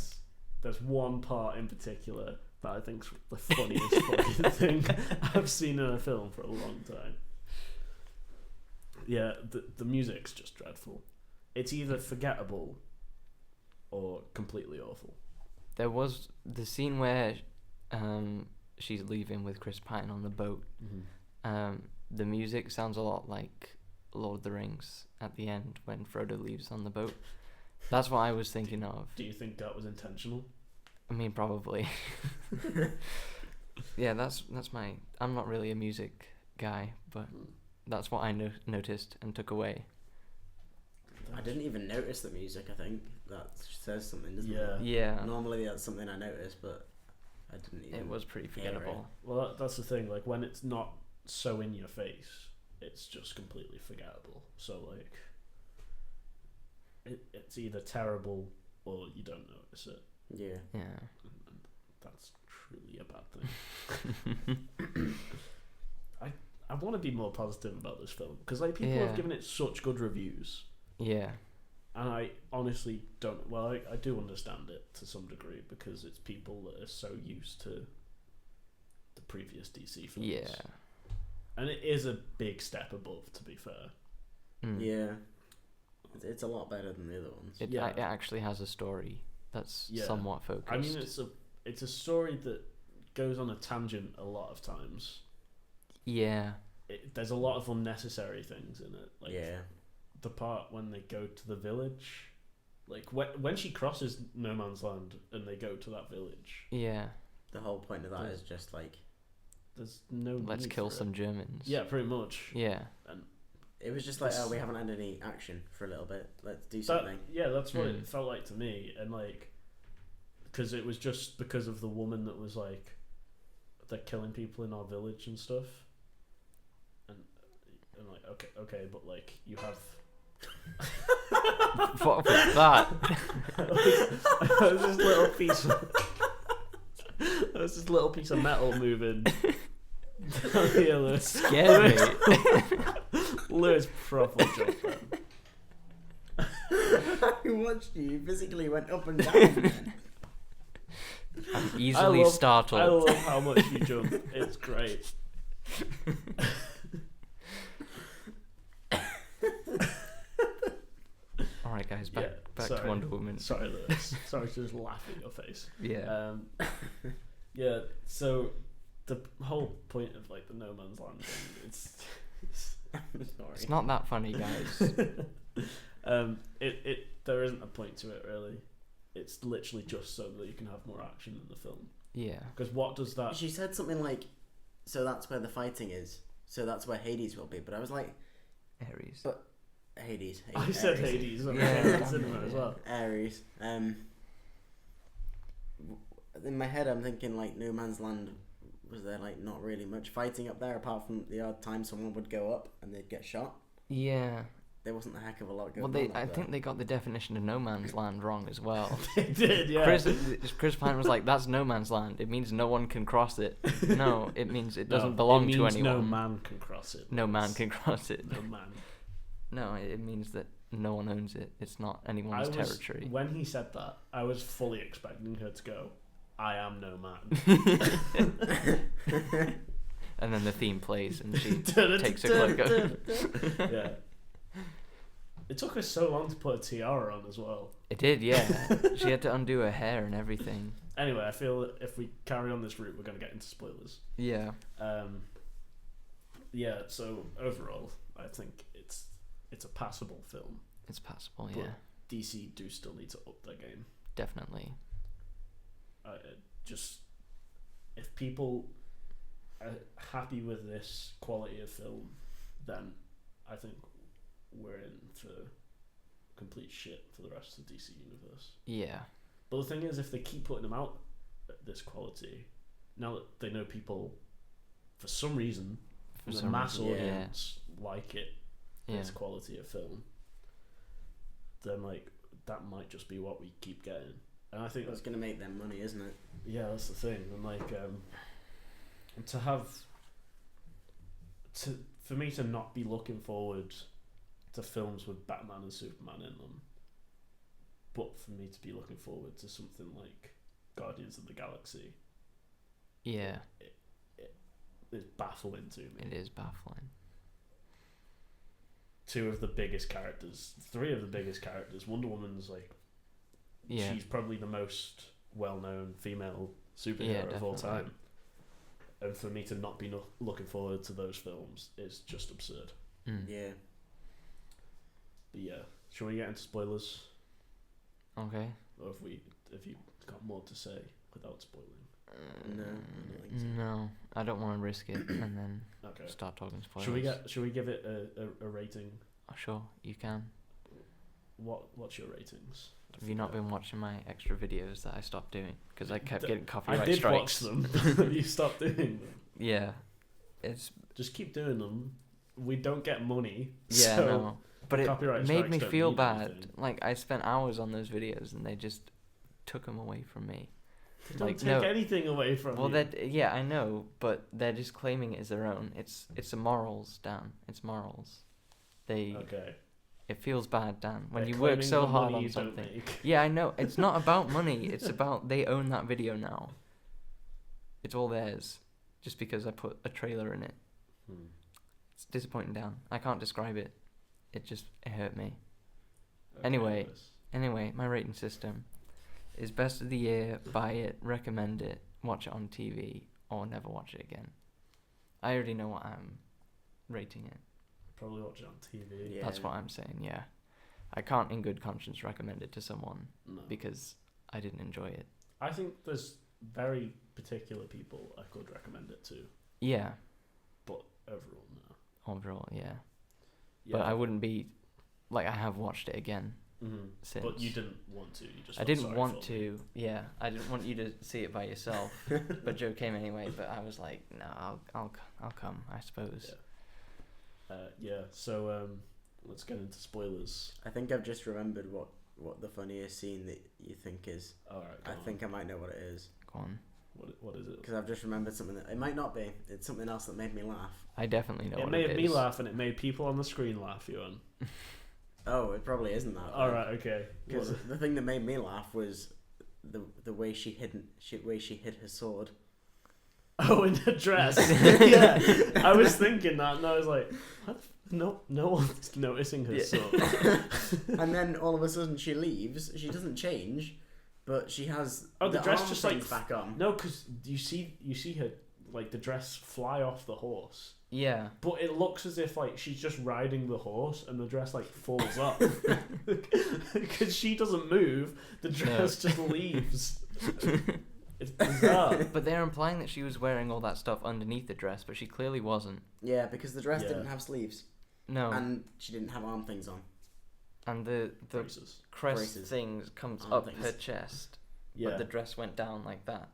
There's one part in particular that I think's the funniest fucking thing I've seen in a film for a long time. Yeah, the music's just dreadful. It's either forgettable or completely awful. There was the scene where she's leaving with Chris Pine on the boat, The music sounds a lot like Lord of the Rings at the end when Frodo leaves on the boat. That's what I was thinking of. Do you think that was intentional? I mean, probably. Yeah, that's my... I'm not really a music guy, but that's what I noticed and took away. I didn't even notice the music. I think that says something, doesn't it? Yeah. Normally that's something I notice, but I didn't even. It was pretty hear it. forgettable. Well, that's the thing. Like, when it's not so in your face, it's just completely forgettable. So, like, it's either terrible or you don't notice it. Yeah. Yeah. And that's truly a bad thing. I want to be more positive about this film because, like, people have given it such good reviews. Yeah. And I honestly don't... Well, I do understand it to some degree because it's people that are so used to the previous DC films. Yeah. And it is a big step above, to be fair. Yeah. It's a lot better than the other ones. It actually has a story that's somewhat focused. I mean, it's a story that goes on a tangent a lot of times. Yeah. There's a lot of unnecessary things in it. Like, yeah. The part when they go to the village, like when she crosses no man's land and they go to that village. Yeah. The whole point of that is just like, there's no. Let's kill some Germans. Yeah, pretty much. Yeah. And it was just like, oh, we haven't had any action for a little bit. Let's do something. Yeah, that's what it felt like to me, and like, because it was just because of the woman that was like, they're killing people in our village and stuff, and like, okay, but like you have. What was that? It was this little piece. There was this little piece of metal moving. Yeah, Lewis. Scared me. Lewis proper jumped then. I watched you. You physically went up and down. I'm easily startled. I love how much you jump. It's great. Alright guys, back to Wonder Woman. Sorry, Lewis. Sorry to just laugh at your face. Yeah. Yeah, so the whole point of like the no man's land thing, it's Sorry. It's not that funny, guys. There isn't a point to it really. It's literally just so that you can have more action in the film. Yeah. Because what does that? She said something like, "So that's where the fighting is. So that's where Hades will be." But I was like, Ares. But Hades. I said Hades. Yeah. Cinema as well. Ares. In my head, I'm thinking like No Man's Land. Was there like not really much fighting up there apart from the odd time someone would go up and they'd get shot? Yeah. There wasn't a heck of a lot going Well, on. I think they got the definition of no man's land wrong as well. They did, yeah. Chris Pine was like, "That's no man's land. It means no one can cross it." No, it means it doesn't belong to anyone. No man can cross it. No man can cross it. No man. No, it means that no one owns it. It's not anyone's territory. When he said that, I was fully expecting her to go, "I am no man." And then the theme plays and she takes a cloak off. Yeah. It took her so long to put a tiara on as well. It did, yeah. She had to undo her hair and everything. Anyway, I feel that if we carry on this route, we're going to get into spoilers. Yeah. Yeah, so overall, I think it's a passable film. It's passable, but yeah. DC do still need to up their game. Definitely. Just, if people are happy with this quality of film, then I think we're in for complete shit for the rest of the DC universe. Yeah. But the thing is, if they keep putting them out at this quality, now that they know people, for some reason, the mass audience like it, this quality of film, then like that might just be what we keep getting. And I think that's going to make them money, isn't it? Yeah, that's the thing. And like, for me to not be looking forward to films with Batman and Superman in them, but for me to be looking forward to something like Guardians of the Galaxy, yeah, it's baffling to me. It is baffling. Three of the biggest characters. Wonder Woman's like, she's probably the most well-known female superhero of all time. and for me to not be looking forward to those films is just absurd. Yeah. But yeah, shall we get into spoilers, Okay. or if you got more to say without spoiling? No, I don't think so. No, I don't want to risk it and then Okay. start talking spoilers. Should we give it a rating? Oh, sure, you can. What's your ratings? Have you not been watching my extra videos that I stopped doing because I kept getting I copyright did strikes? watch them. You stopped doing them. Yeah, it's Just keep doing them. We don't get money. yeah, so no, but it copyright made strikes me don't feel mean bad. anything. Like I spent hours on those videos and they just took them away from me. They don't like, take no. anything away from Well, you. yeah, I know, but they're just claiming it as their own. It's a morals, Dan. It's morals. Okay. It feels bad, Dan, when They're you work claiming so the hard money on you don't something. make. Yeah, I know. It's not about money. It's about they own that video now. It's all theirs, just because I put a trailer in it. It's disappointing, Dan. I can't describe it. It hurt me. Okay, Anyway. Lewis. Anyway, my rating system is best of the year, buy it, recommend it, watch it on TV, or never watch it again. I already know what I'm rating it. Probably watch it on TV. Yeah. That's what I'm saying, yeah. I can't in good conscience recommend it to someone No. because I didn't enjoy it. I think there's very particular people I could recommend it to, Yeah, but overall, no. overall, yeah. But I wouldn't be... Like, I have watched it again since. But you didn't want to. You just. I felt didn't sorry want for me. to, yeah. I didn't want you to see it by yourself. But Joe came anyway, but I was like, no, I'll come, I suppose. Yeah. So let's get into spoilers. I think I've just remembered what the funniest scene that you think is. All right. I think I might know what it is. Go on. What is it? Because I've just remembered something that... It might not be. It's something else that made me laugh. I definitely know It what made it me is. laugh, and it made people on the screen laugh. Ewan. Oh, it probably isn't that. All right. Okay. Because the thing that made me laugh was the way she hid her sword. Oh, in the dress. Yeah. I was thinking that, and I was like, what? No one's noticing her sword. And then all of a sudden she leaves. She doesn't change, but she has The dress arm just things like back on. No, because you see her like the dress fly off the horse. Yeah. But it looks as if like she's just riding the horse and the dress like falls up because she doesn't move. The dress just leaves. It's bizarre. But they're implying that she was wearing all that stuff underneath the dress, but she clearly wasn't. Yeah, because the dress Yeah. didn't have sleeves, No. and she didn't have arm things on. And the Braces. crest Braces. things comes Arm up things. her chest, Yeah. but the dress went down like that,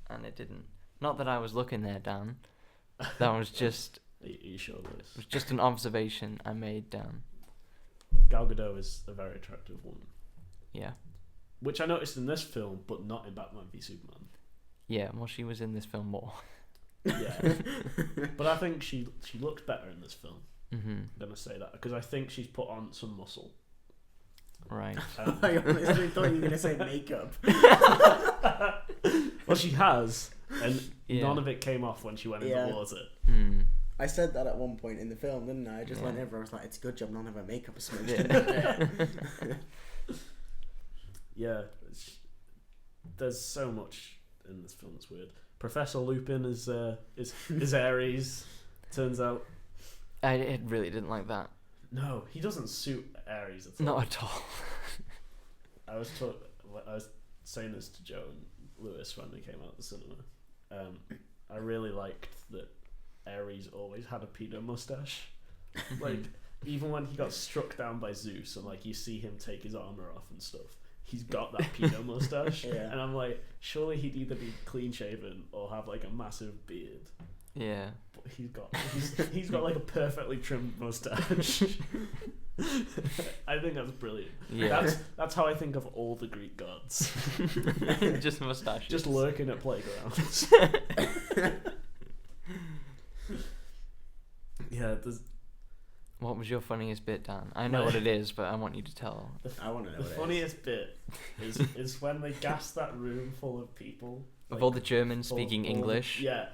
and it didn't. Not that I was looking there, Dan. That was just Are you sure it this? was just an observation I made, Dan. Gal Gadot is a very attractive woman, Yeah. which I noticed in this film, but not in Batman v Superman. Yeah, well, she was in this film more. Yeah, but I think she looked better in this film. Mm-hmm. I'm gonna say that because I think she's put on some muscle. Right. I honestly thought you were gonna say makeup. Well, she has, and Yeah. none of it came off when she went in Yeah. the water. Hmm. I said that at one point in the film, didn't I? I just Yeah. went over. I was like, "It's a good job none of her makeup is smudged." Yeah. Yeah, there's so much in this film that's weird. Professor Lupin is Ares. Turns out, I really didn't like that. no, he doesn't suit Ares at all. Not at all. I was saying this to Joe and Lewis when they came out of the cinema. I really liked that Ares always had a pedo mustache. Like, even when he got struck down by Zeus and like you see him take his armor off and stuff, he's got that pedo mustache. Yeah. And I'm like, surely he'd either be clean shaven or have like a massive beard. Yeah. But he's got like a perfectly trimmed mustache. I think that's brilliant. Yeah. That's how I think of all the Greek gods. Just mustaches. Just lurking at playgrounds. Yeah, there's What was your funniest bit, Dan? I know what it is, but I want you to tell. I want to know the what funniest bit is when they gas that room full of people. Of all the Germans full of speaking all the- English. Yeah.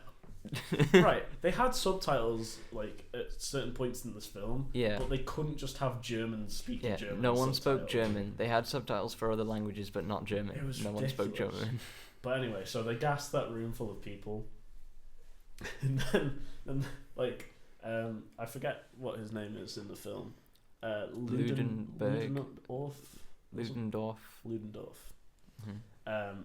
Right. They had subtitles like at certain points in this film. Yeah. But they couldn't just have Germans speaking Yeah, German. no one spoke subtitles. German. They had subtitles for other languages, but not German. It was no one spoke ridiculous. German. But anyway, so they gassed that room full of people, and like I forget what his name is in the film. Ludendorff. Ludendorff. Mm-hmm.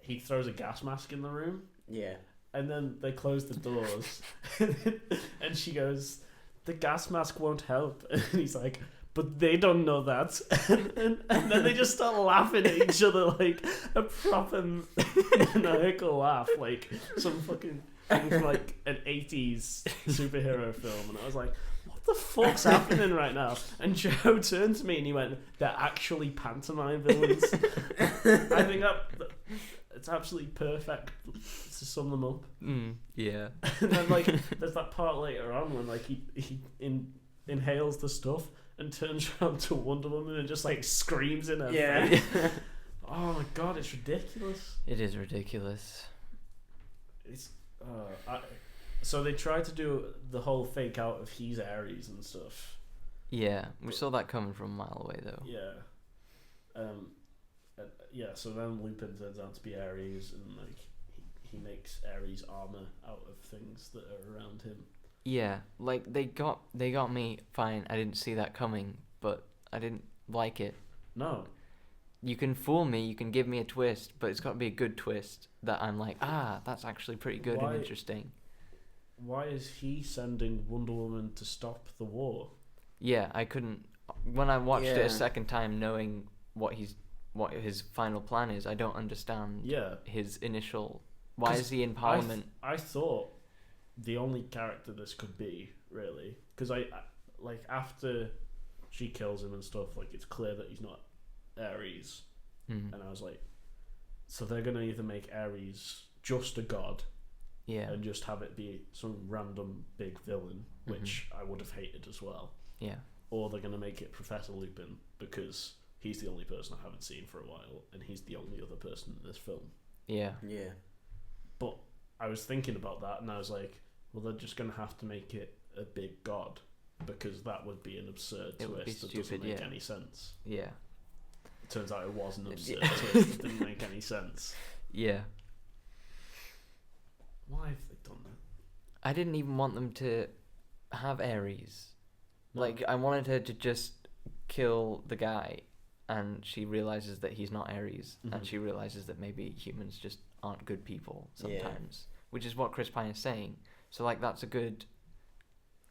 He throws a gas mask in the room. Yeah. And then they close the doors, and she goes, "The gas mask won't help." And he's like, "But they don't know that." And then they just start laughing at each other like a proper maniacal laugh, like some fucking thing from like an 80s superhero film. And I was like, what the fuck's happening right now? And Joe turned to me and he went, "They're actually pantomime villains." I think it's absolutely perfect to sum them up. Yeah. And then like there's that part later on when like he inhales the stuff and turns around to Wonder Woman and just like screams in her face. Oh my god, it's ridiculous. It is ridiculous. It's so they try to do the whole fake out of he's Ares and stuff. Yeah, we saw that coming from a mile away though. Yeah. Yeah, so then Lupin turns out to be Ares, and like he makes Ares armor out of things that are around him. Yeah, like they got me fine. I didn't see that coming, but I didn't like it. No. You can fool me, you can give me a twist, but it's got to be a good twist that I'm like, that's actually pretty good and interesting. Why is he sending Wonder Woman to stop the war? Yeah, I couldn't. When I watched it a second time, knowing what his final plan is, I don't understand. Yeah. His initial. Why is he in Parliament? I thought the only character this could be, really, because I like after she kills him and stuff, like it's clear that he's not Ares, and I was like, so they're gonna either make Ares just a god, and just have it be some random big villain, which I would have hated as well, or they're gonna make it Professor Lupin because he's the only person I haven't seen for a while, and he's the only other person in this film. Yeah. But I was thinking about that, and I was like, well, they're just gonna have to make it a big god, because that would be an absurd twist that doesn't make any sense. Yeah. It turns out it was an absurd twist that didn't make any sense. Yeah. Why have they done that? I didn't even want them to have Ares. No. Like, I wanted her to just kill the guy, and she realizes that he's not Ares, and she realizes that maybe humans just aren't good people sometimes, which is what Chris Pine is saying. So, like, that's a good,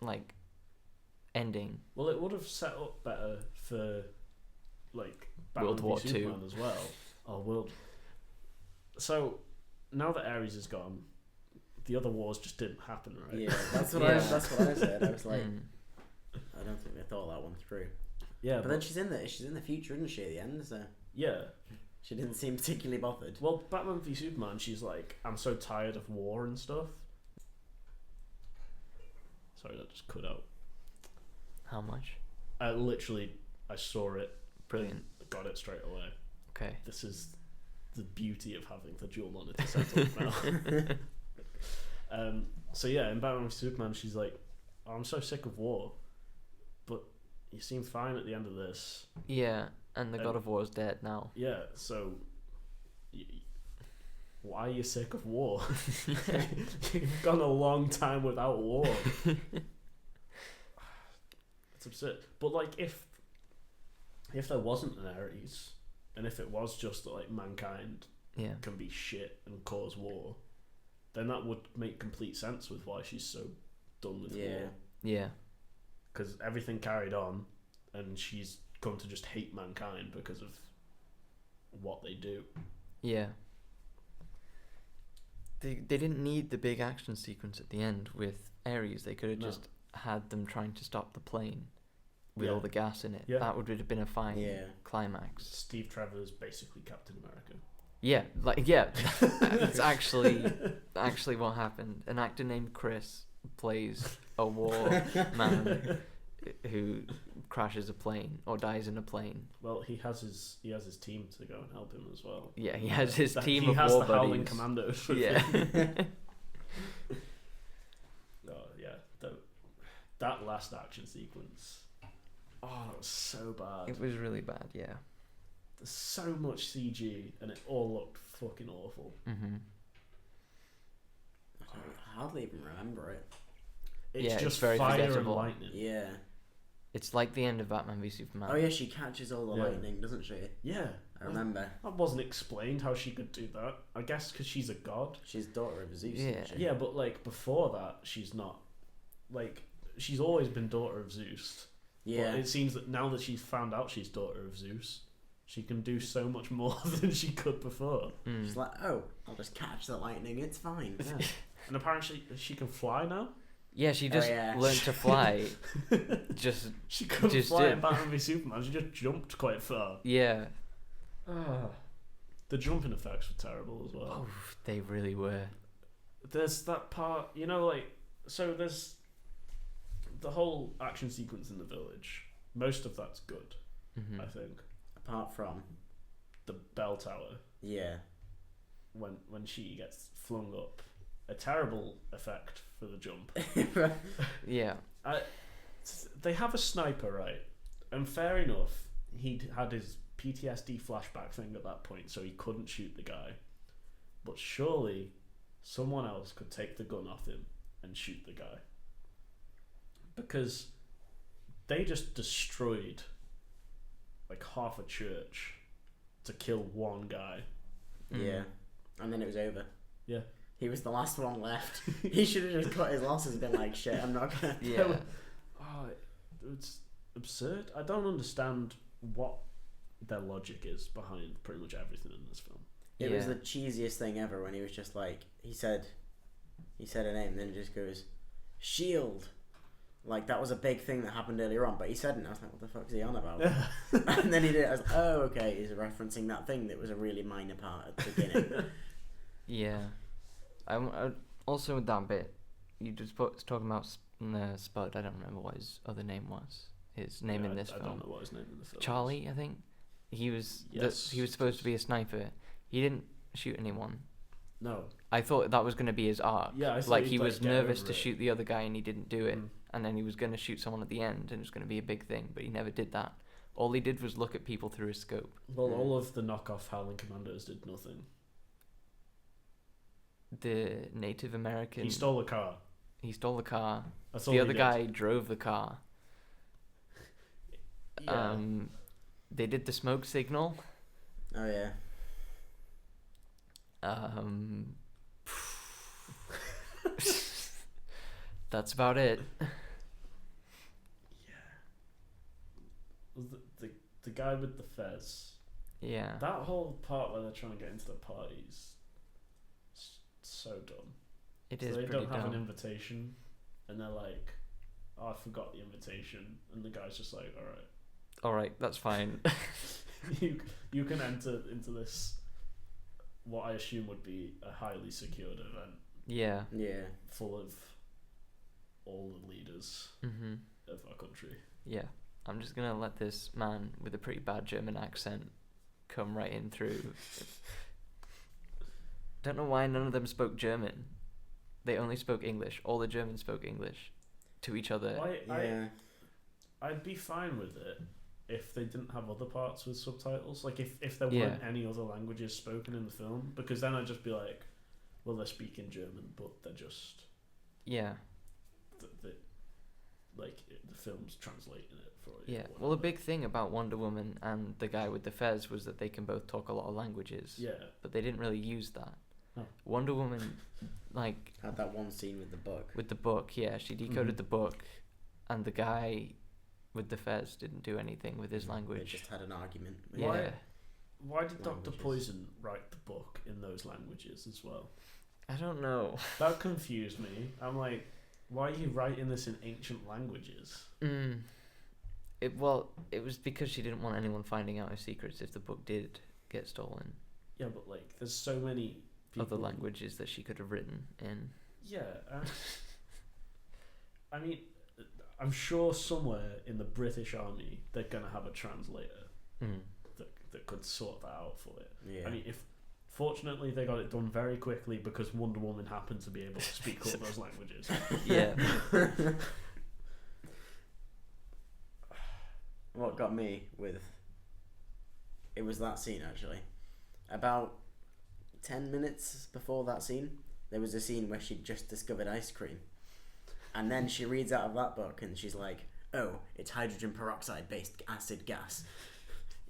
like, ending. Well, it would have set up better for, like, World War II as well. So, now that Ares is gone, the other wars just didn't happen, right? Yeah, that's what I said. I was like, I don't think they thought that one through. Yeah, but then she's in the future, isn't she, at the end? So yeah, she didn't seem particularly bothered. Well, Batman v Superman, she's like, I'm so tired of war and stuff. Sorry, that just cut out. How much? I saw it. Brilliant. Got it straight away. Okay. This is the beauty of having the dual monitor setup now. So yeah, in Batman v Superman, she's like, I'm so sick of war, but you seem fine at the end of this. Yeah, and the God of War is dead now. Yeah, so why are you sick of war? You've gone a long time without war. It's absurd. But like, if there wasn't an Ares, and if it was just that like mankind can be shit and cause war, then that would make complete sense with why she's so done with war. Yeah. Because everything carried on, and she's come to just hate mankind because of what they do. Yeah. They didn't need the big action sequence at the end with Ares. They could have just had them trying to stop the plane with all the gas in it. Yeah. That would have been a fine climax. Steve Trevor's basically Captain America. Yeah, it's actually what happened. An actor named Chris plays a war man who crashes a plane or dies in a plane. Well, he has his team to go and help him as well. Yeah, he has his team of war buddies. He has the Howling Commandos. Yeah. That last action sequence. Oh, that was so bad. It was really bad. Yeah. There's so much CG, and it all looked fucking awful. Mm-hmm. hardly even remember it. It's Yeah, it's just very fire and forgettable. lightning. Yeah. It's like the end of Batman v Superman. Oh yeah, she catches all the Yeah. lightning, doesn't she? Yeah. I remember. That wasn't explained how she could do that. I guess because she's a god. She's daughter of Zeus. Yeah. Isn't she? Yeah, but like before that, she's not. Like, she's always been daughter of Zeus. Yeah. But it seems that now that she's found out she's daughter of Zeus, she can do so much more than she could before. Mm. She's like, oh, I'll just catch the lightning. It's fine. Yeah. And apparently she can fly now. Yeah, she just yeah. learned to fly. just She couldn't Just fly did. in Batman v Superman. She just jumped quite far. yeah. The jumping effects were terrible as well. Oh, they really were. There's that part, you know, like, so there's the whole action sequence in the village. Most of that's good, Hmm. I think. Apart from, The bell tower, yeah. when she gets flung up, a terrible effect for the jump. Yeah. They have a sniper, right? And fair enough, he'd had his PTSD flashback thing at that point, so he couldn't shoot the guy. But surely someone else could take the gun off him and shoot the guy. Because they just destroyed like half a church to kill one guy. Yeah. And then it was over. Yeah. He was the last one left. He should have just cut his losses and been like, shit, I'm not gonna. Yeah. Oh, it's absurd. I don't understand what their logic is behind pretty much everything in this film. It was Yeah. the cheesiest thing ever when he was just like, he said a name, and then he just goes, Shield. Like, that was a big thing that happened earlier on, but he said it, and I was like, what the fuck is he on about? And then he did it, I was like, oh, okay, he's referencing that thing that was a really minor part at the beginning. Yeah. I also with that bit, you just talking about Spud. I don't remember what his other name was. His name in this I film. don't know what his name in the film Charlie, I think. He was Yes. he was supposed to be a sniper. He didn't shoot anyone. is. No. I thought that was going to be his arc. Yeah, I thought like he'd, he like, was get nervous over to it. shoot the other guy and he didn't do it, Mm. and then he was going to shoot someone at the end and it was going to be a big thing, but he never did that. All he did was look at people through his scope. Well, all of the knockoff Howling Commandos did nothing. The Native American. He stole a car. He stole the car. That's all The he other did. guy drove the car. Yeah. They did the smoke signal. Oh, yeah. That's about it. The guy with the fez. Yeah. That whole part where they're trying to get into the parties, so dumb. It So is they pretty don't have dumb. an invitation, and they're like, "Oh, I forgot the invitation," and the guy's just like, "All right, All right, that's fine. you can enter into this, what I assume would be a highly secured event Yeah. Yeah. full of all the leaders Mhm. of our country." Yeah. I'm just gonna let this man with a pretty bad German accent come right in through. Don't know why none of them spoke German. They only spoke English. All the Germans spoke English to each other. Yeah. I'd be fine with it if they didn't have other parts with subtitles. Like if there Yeah. weren't any other languages spoken in the film, because then I'd just be like, well, they're speaking German, but they're just Yeah. the film's translating it for you. Yeah. or Well, a whatever. big thing about Wonder Woman and the guy with the fez was that they can both talk a lot of languages. Yeah. But they didn't really use that. Oh. Wonder Woman, like, Had that one scene with the book. with the book, yeah, she decoded Mhm. the book, and the guy with the fez didn't do anything with his They language. just had an argument. with Yeah. Why- Why did Dr. Languages. Poison write the book in those languages as well? I don't know. That confused me. I'm like, why are you writing this in ancient languages? It was because she didn't want anyone finding out her secrets if the book did get stolen. Yeah, but like, there's so many people. Other languages that she could have written in. Yeah. I mean, I'm sure somewhere in the British Army they're gonna have a translator that could sort that out for it. Yeah. I mean, fortunately they got it done very quickly because Wonder Woman happened to be able to speak all those languages. Yeah. What got me it was that scene actually. About 10 minutes before that scene, there was a scene where she'd just discovered ice cream, and then she reads out of that book and she's like, oh, it's hydrogen peroxide based acid gas.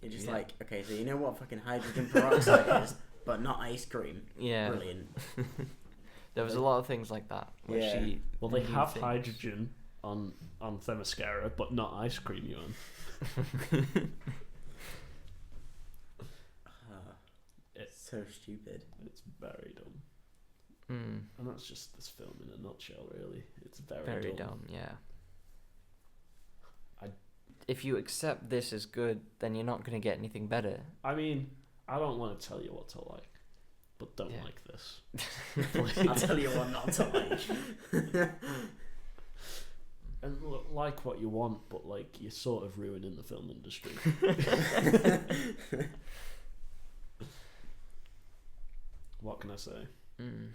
You're just like, okay, so you know what fucking hydrogen peroxide is, but not ice cream. Yeah. Brilliant. There was a lot of things like that. Where she Well, they knew have things. hydrogen on Themyscira, but not ice cream, Ewan. It's so stupid. It's very dumb. Mm. And that's just this film in a nutshell, really. It's very, Very dumb. dumb, yeah. I- If you accept this as good, then you're not going to get anything better. I mean, I don't want to tell you what to like, but don't Yeah. like this. I'll tell you what not to like. And like what you want, but like you're sort of ruining the film industry. What can I say? Mm.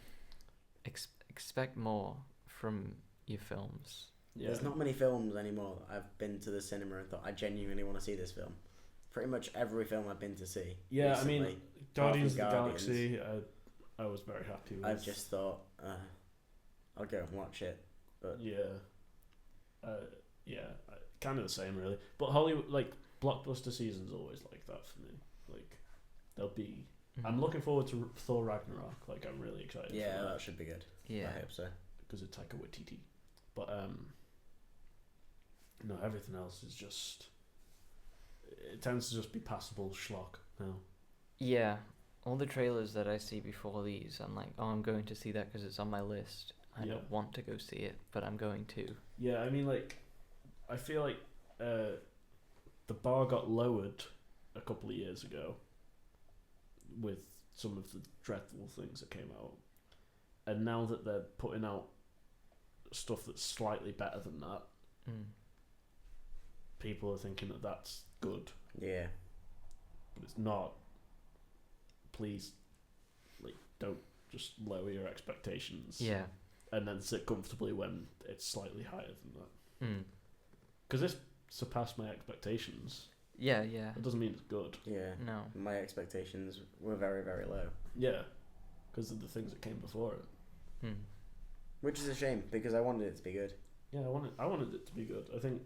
Expect more from your films. Yeah. There's not many films anymore that I've been to the cinema and thought I genuinely want to see this film. Pretty much every film I've been to see. Yeah, I mean, recently, Guardians of the Guardians. Galaxy, I was very happy with. I've just thought, I'll go and watch it. But kind of the same really. But Hollywood, like blockbuster season's always like that for me. Like there'll be. Mm. I'm looking forward to Thor Ragnarok. Like I'm really excited. yeah, for that should be good. Yeah. I hope so. because it's Taika Waititi. But no, everything else is just. It tends to just be passable schlock now. Yeah. All the trailers that I see before these, I'm like, oh, I'm going to see that because it's on my list. I Yeah. don't want to go see it, but I'm going to. Yeah, I mean, like, I feel like the bar got lowered a couple of years ago with some of the dreadful things that came out. And now that they're putting out stuff that's slightly better than that, Mm. people are thinking that that's good, Yeah. but it's not. Please, like, don't just lower your expectations. Yeah. And then sit comfortably when it's slightly higher than that. Mm. Because this surpassed my expectations. Yeah, yeah. It doesn't mean it's good. Yeah. No. My expectations were very, very low. Yeah, because of the things that came before it. Mm. Which is a shame because I wanted it to be good. Yeah, I wanted it to be good. I think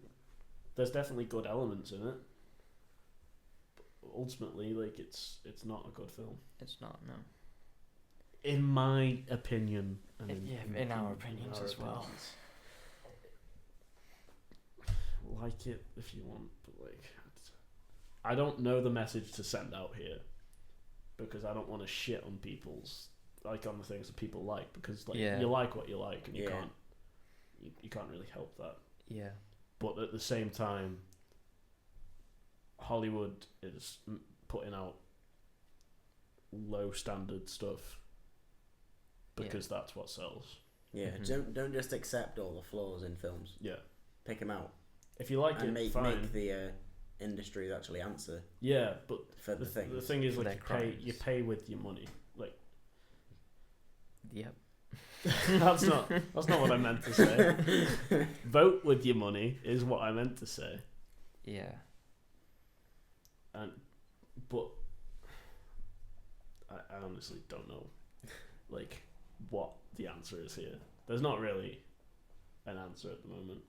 there's definitely good elements in it. But ultimately, like, it's not a good film. It's not, no. In my opinion. And In our opinions as well. opinions. Like it if you want, but like, I don't know the message to send out here because I don't want to shit on people's, like, on the things that people like, because like Yeah. you like what you like and you Yeah. can't you can't really help that. Yeah. But at the same time, Hollywood is putting out low standard stuff because that's what sells. Yeah. Mhm. Don't just accept all the flaws in films. Yeah. Pick them out If you like and it, make fine. the industry actually answer Yeah, but for the the things. thing is, For like, their you crimes. pay with your money. Like, Yep. that's not what I meant to say. Vote with your money is what I meant to say. Yeah. But I honestly don't know, like, what the answer is here. There's not really an answer at the moment.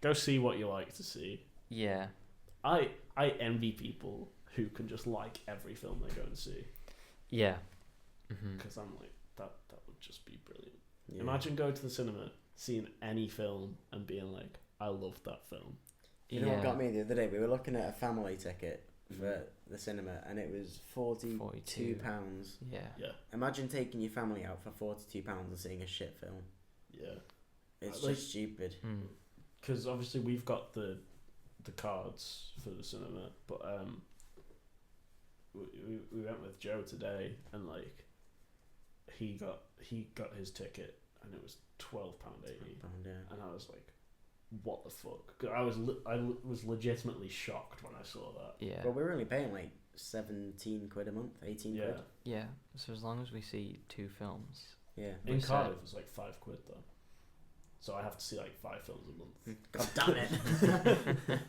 Go see what you like to see. Yeah. I envy people who can just like every film they go and see, Yeah. Mm-hmm. because I'm like, that would just be brilliant. Yeah. Imagine going to the cinema, seeing any film, and being like, I love that film. You know what got me the other day? We were looking at a family ticket for the cinema, and it was £42. Yeah. Yeah, Imagine taking your family out for £42 and seeing a shit film. yeah. It's Like- just stupid. Mm. Because obviously we've got the cards for the cinema, but we went with Joe today, and like he got his ticket, and it was £12.80, Yeah. and I was like, what the fuck? 'Cause I was legitimately shocked when I saw that. Yeah. Well, we're only paying like 17 quid a month, 18 Yeah, quid. Yeah. So as long as we see 2 films. Yeah. in We said- Cardiff it's like £5 though, so I have to see like 5 films a month. God damn it.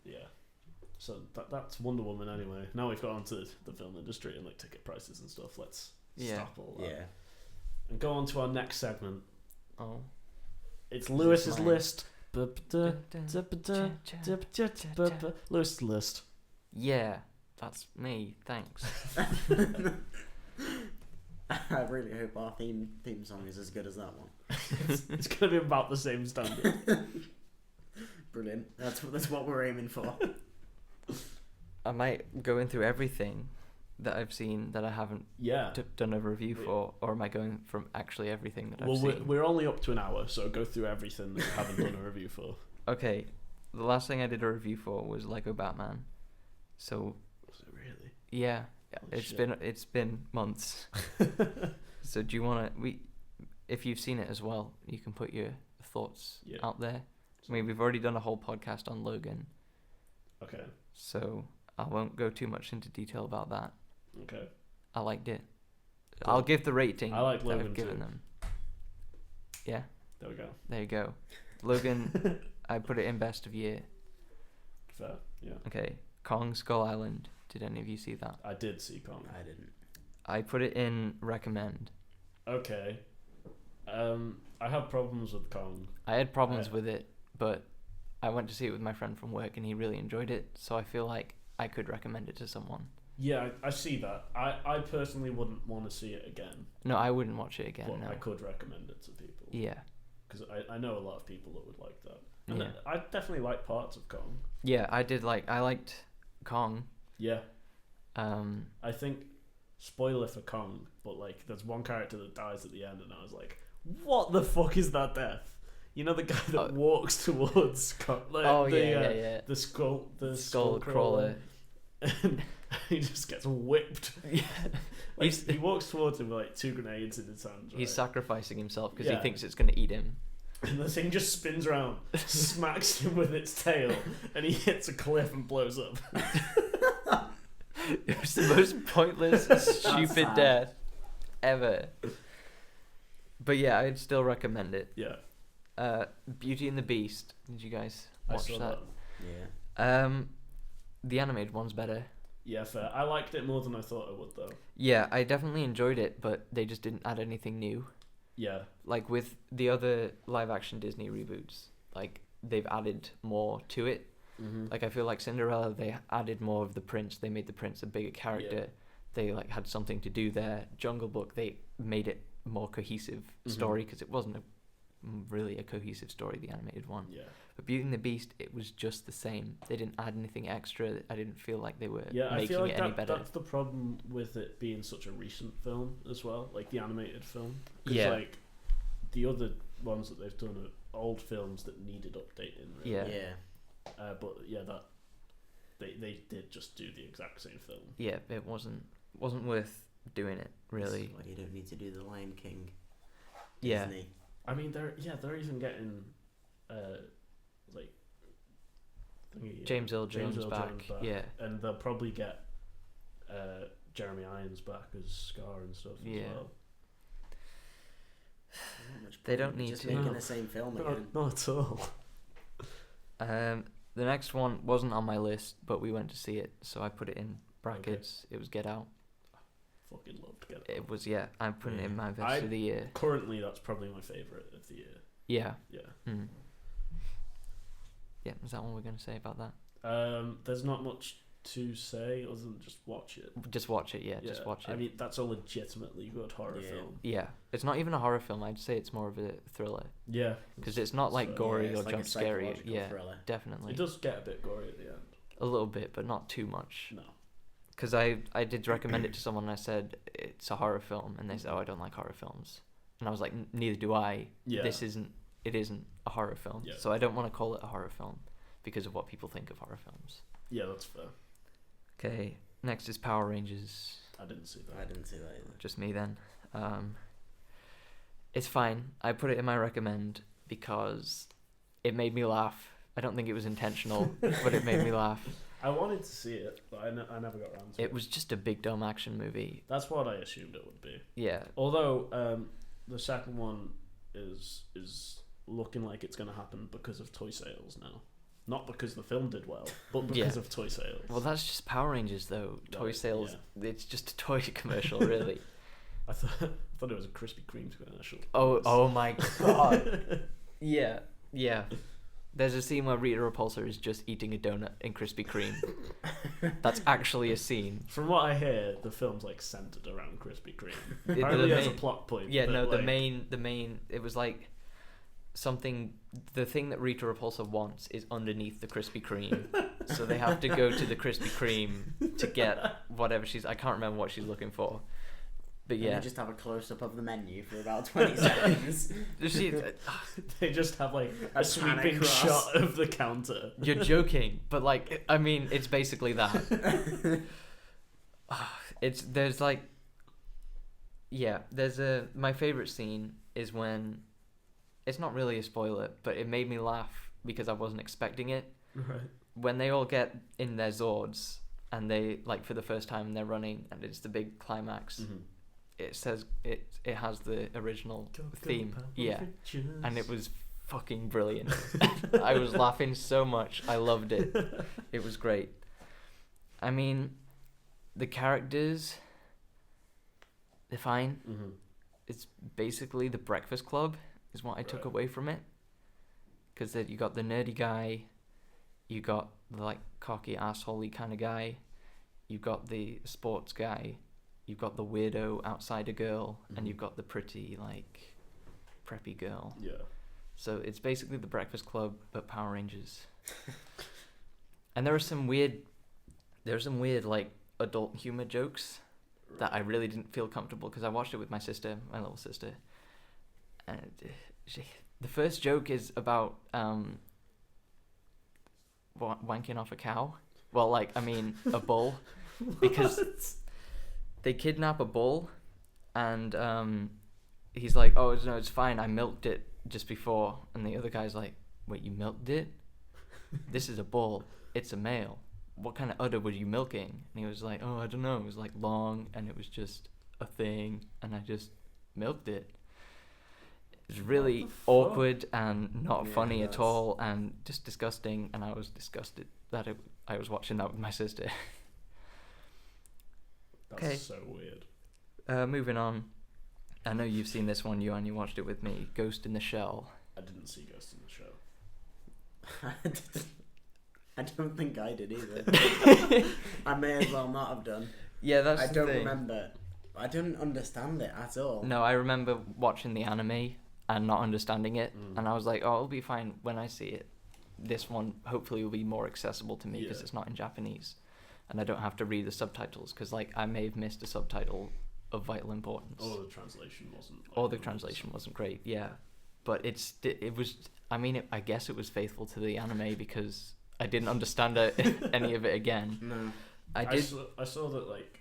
Yeah. So that's Wonder Woman anyway. Now we've got onto the film industry and like ticket prices and stuff. Let's Yeah. stop all that. Yeah. and go on to our next segment. Oh. It's Lewis's mine? List. Lewis List. Yeah, that's me. Thanks. I really hope our theme song is as good as that one. It's going to be about the same standard. Brilliant. That's what we're aiming for. I might go in through everything that I've seen that I haven't Yeah. done a review for, or am I going from actually everything that I've Well, seen? we're only up to an hour, so go through everything that you haven't done a review for. Okay, the last thing I did a review for was Lego Batman. So Was it really? yeah, Holy shit. it's been months. So do you want to if you've seen it as well, you can put your thoughts out there. I mean, we've already done a whole podcast on Logan. Okay. So I won't go too much into detail about that. Okay. I liked it. Good. I'll give the rating I like that Logan I've given too. them. Yeah, There we go. there you go. Logan, I put it in best of year. Fair. Yeah. Okay, Kong Skull Island. Did any of you see that? I did see Kong. I didn't. I put it in recommend. Okay. I have problems with Kong. I had problems with it, but I went to see it with my friend from work and he really enjoyed it, so I feel like I could recommend it to someone. Yeah, I see that. I personally wouldn't want to see it again. No, I wouldn't watch it again, But no. I could recommend it to people. Yeah. Because I know a lot of people that would like that. And Yeah. I definitely like parts of Kong. Yeah, I liked Kong. Yeah. Um, I think, spoiler for Kong, but like there's one character that dies at the end and I was like, what the fuck is that death? You know the guy that walks towards Kong, like the skull crawler. And he just gets whipped. Yeah. Like, he walks towards him with like 2 grenades in his hands. Right? He's sacrificing himself because he Yeah. thinks it's going to eat him. And the thing just spins around, smacks him with its tail, and he hits a cliff and blows up. It was the most pointless, stupid sad. death ever. But yeah, I'd still recommend it. Yeah. Beauty and the Beast. Did you guys I watch saw that? Yeah. The animated one's better. Yeah, fair. I liked it more than I thought I would, though. Yeah, I definitely enjoyed it, but they just didn't add anything new. Yeah. Like with the other live action Disney reboots, like they've added more to it. Mm-hmm. Like I feel like Cinderella, they added more of the prince. They made the prince a bigger character. Yeah. They like had something to do there. Jungle Book, they made it more cohesive story because it wasn't really a cohesive story, the animated one. Yeah. But Beauty and the Beast, it was just the same. They didn't add anything extra. I didn't feel like they were I making feel like it any better. that's the problem with it being such a recent film as well, like the animated film. 'Cause Yeah. like the other ones that they've done are old films that needed updating. Really. Yeah. Yeah. But yeah, that they did just do the exact same film. Yeah, it wasn't worth doing it really. Well, you don't need to do the Lion King. Yeah. Disney. I mean, they're even getting like James Earl Jones back. Yeah. And they'll probably get Jeremy Irons back as Scar and stuff as well. Not much They point. don't You're need just to. making No. the same film again. Not at all. The next one wasn't on my list, but we went to see it, so I put it in brackets. It was Get Out. Fucking loved Get Out. It was I'm putting it in my best I- of the year. Currently, that's probably my favourite of the year. Yeah. Yeah. Mm. Yeah, is that what we're going to say about that? There's not much to say other than just watch it. Just watch it, yeah, just watch it. I mean, that's a legitimately good horror film. Yeah, it's not even a horror film. I'd say it's more of a thriller Yeah. because it's not like So- gory it's or like jump a scary. psychological Yeah, thriller. definitely. It does get a bit gory at the end. A little bit, but not too much. No. Because I did recommend it to someone and I said it's a horror film and they said, oh, I don't like horror films, and I was like, neither do I. Yeah. It isn't a horror film, Yeah. so I don't want to call it a horror film because of what people think of horror films. Yeah, that's fair. Okay, next is Power Rangers. I didn't see that. I didn't see that either. Just me then. It's fine. I put it in my recommend because it made me laugh. I don't think it was intentional, but it made me laugh. I wanted to see it, but I never got around to it. It was just a big dumb action movie. That's what I assumed it would be. Yeah. Although the second one is looking like it's going to happen because of toy sales now. Not because the film did well, but because of toy sales. Well, that's just Power Rangers, though. Toy Right, sales, it's just a toy commercial, really. I thought I thought it was a Krispy Kreme commercial. Oh my god. Yeah. There's a scene where Rita Repulsa is just eating a donut in Krispy Kreme. That's actually a scene. From what I hear, the film's like centered around Krispy Kreme. The Apparently, there's a main- plot point. Yeah, that, no, like, the main. It was like something. The thing that Rita Repulsa wants is underneath the Krispy Kreme, so they have to go to the Krispy Kreme to get whatever she's. I can't remember what she's looking for, but And yeah, you just have a close up of the menu for about 20 seconds. she. They just have like A a sweeping panic cross. shot of the counter. You're joking, but like, I mean, it's basically that. There's like, yeah, my favorite scene is when, it's not really a spoiler, but it made me laugh because I wasn't expecting it. Right. When they all get in their Zords and they, like, for the first time they're running and it's the big climax, Mm-hmm. it says, it has the original theme. Yeah. And it was fucking brilliant. I was laughing so much. I loved it. It was great. I mean, the characters, they're fine. Mm-hmm. It's basically the Breakfast Club is what I took Right. away from it. Because you got the nerdy guy, you got the like cocky assholey kind of guy, you got the sports guy, you've got the weirdo outsider girl, and Mhm. you've got the pretty like preppy girl. Yeah. So it's basically the Breakfast Club but Power Rangers. And there are some weird like adult humor jokes that I really didn't feel comfortable because I watched it with my sister, my little sister, and the first joke is about wanking off a cow. Well, like, I mean, a bull, because they kidnap a bull, and he's like, "Oh no, it's fine. I milked it just before," and the other guy's like, "Wait, you milked it? This is a bull. It's a male. What kind of udder were you milking?" And he was like, "Oh, I don't know. It was like long, and it was just a thing, and I just milked it." It was really What the fuck? awkward and not Yeah, funny at that's- all, and just disgusting. And I was disgusted that I was watching that with my sister. That's Okay. so weird. Moving on. I know you've seen this one, you watched it with me. Ghost in the Shell. I didn't see Ghost in the Shell. I don't think I did either. I may as well not have done. Yeah, that's I the don't thing. remember. I don't understand it at all. No, I remember watching the anime and not understanding it, Mm. and I was like, "Oh, it'll be fine when I see it." This one hopefully will be more accessible to me because Yeah. it's not in Japanese, and I don't have to read the subtitles because like I may have missed a subtitle of vital importance. Or the translation wasn't. Like, Or the translation wasn't great, yeah. But it was. I mean, I guess it was faithful to the anime because I didn't understand any of it again. No. I did. I saw that like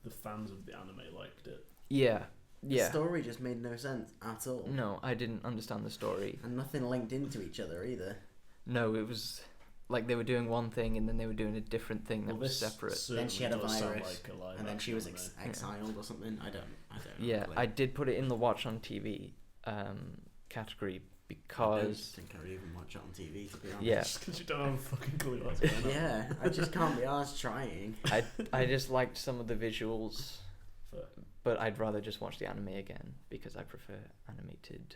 the fans of the anime liked it. Yeah. The Yeah. story just made no sense at all. No, I didn't understand the story. And nothing linked into each other either. No, it was like they were doing one thing and then they were doing a different thing that Well, was this separate. Then she had a certainly does sound virus, like a live And then she was action anime. exiled or something. I don't know. Yeah, really. I did put it in the watch on TV category I don't because think I would even watch it on TV, to be honest. Yeah. Just because you don't have a fucking clue what's going on. Yeah, I just can't be arsed trying. I just liked some of the visuals, Fair. but I'd rather just watch the anime again because I prefer animated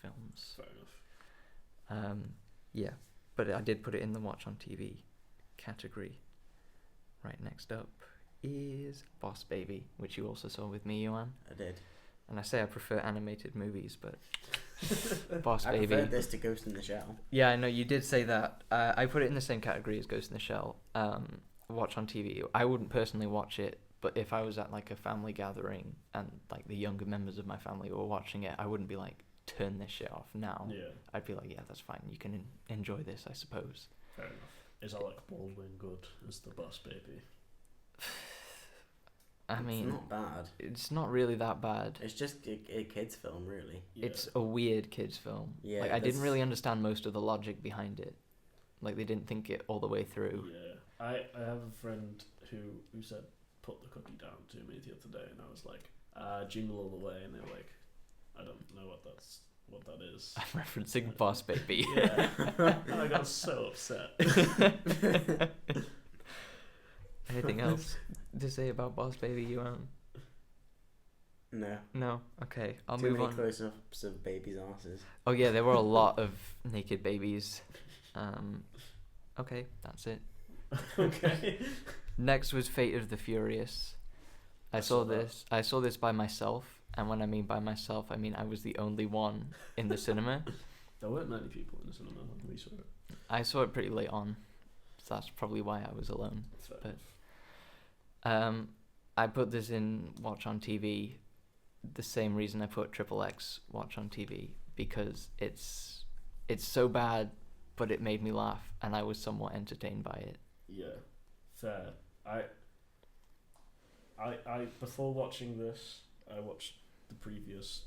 films. Fair enough. Yeah, but I did put it in the watch on TV category. Right next up is Boss Baby, which you also saw with me, Johan. I did. And I say I prefer animated movies, but Boss I Baby. preferred this to Ghost in the Shell. Yeah, I know you did say that. I put it in the same category as Ghost in the Shell. Watch on TV. I wouldn't personally watch it, but if I was at like a family gathering and like the younger members of my family were watching it, I wouldn't be like, turn this shit off now. Yeah, I'd be like, yeah, that's fine. You can enjoy this, I suppose. fair enough. Is Alec Baldwin good as the Boss Baby? I mean, It's not bad. it's not really that bad. It's just a kid's film, really. Yeah. It's a weird kids film. Yeah, Like I didn't that's- really understand most of the logic behind it. Like they didn't think it all the way through. Yeah, I have a friend who said put the cookie down to me the other day, and I was like, Jingle All the Way, and they were like, I don't know what that is. I'm referencing Boss Baby. Yeah, and I got so upset. Anything else to say about Boss Baby, Yuan? No. No. Okay, I'll Too move many on. close-ups of babies' asses. Oh yeah, there were a lot of naked babies. Okay, that's it. Okay. Next was Fate of the Furious. I saw this. I saw this by myself, and when I mean by myself, I mean I was the only one in the cinema. There weren't many people in the cinema when we saw it. I saw it pretty late on, so that's probably why I was alone. Fair But enough. I put this in watch on TV, the same reason I put Triple X watch on TV, because it's so bad, but it made me laugh, and I was somewhat entertained by it. Yeah, fair. I before watching this, I watched the previous,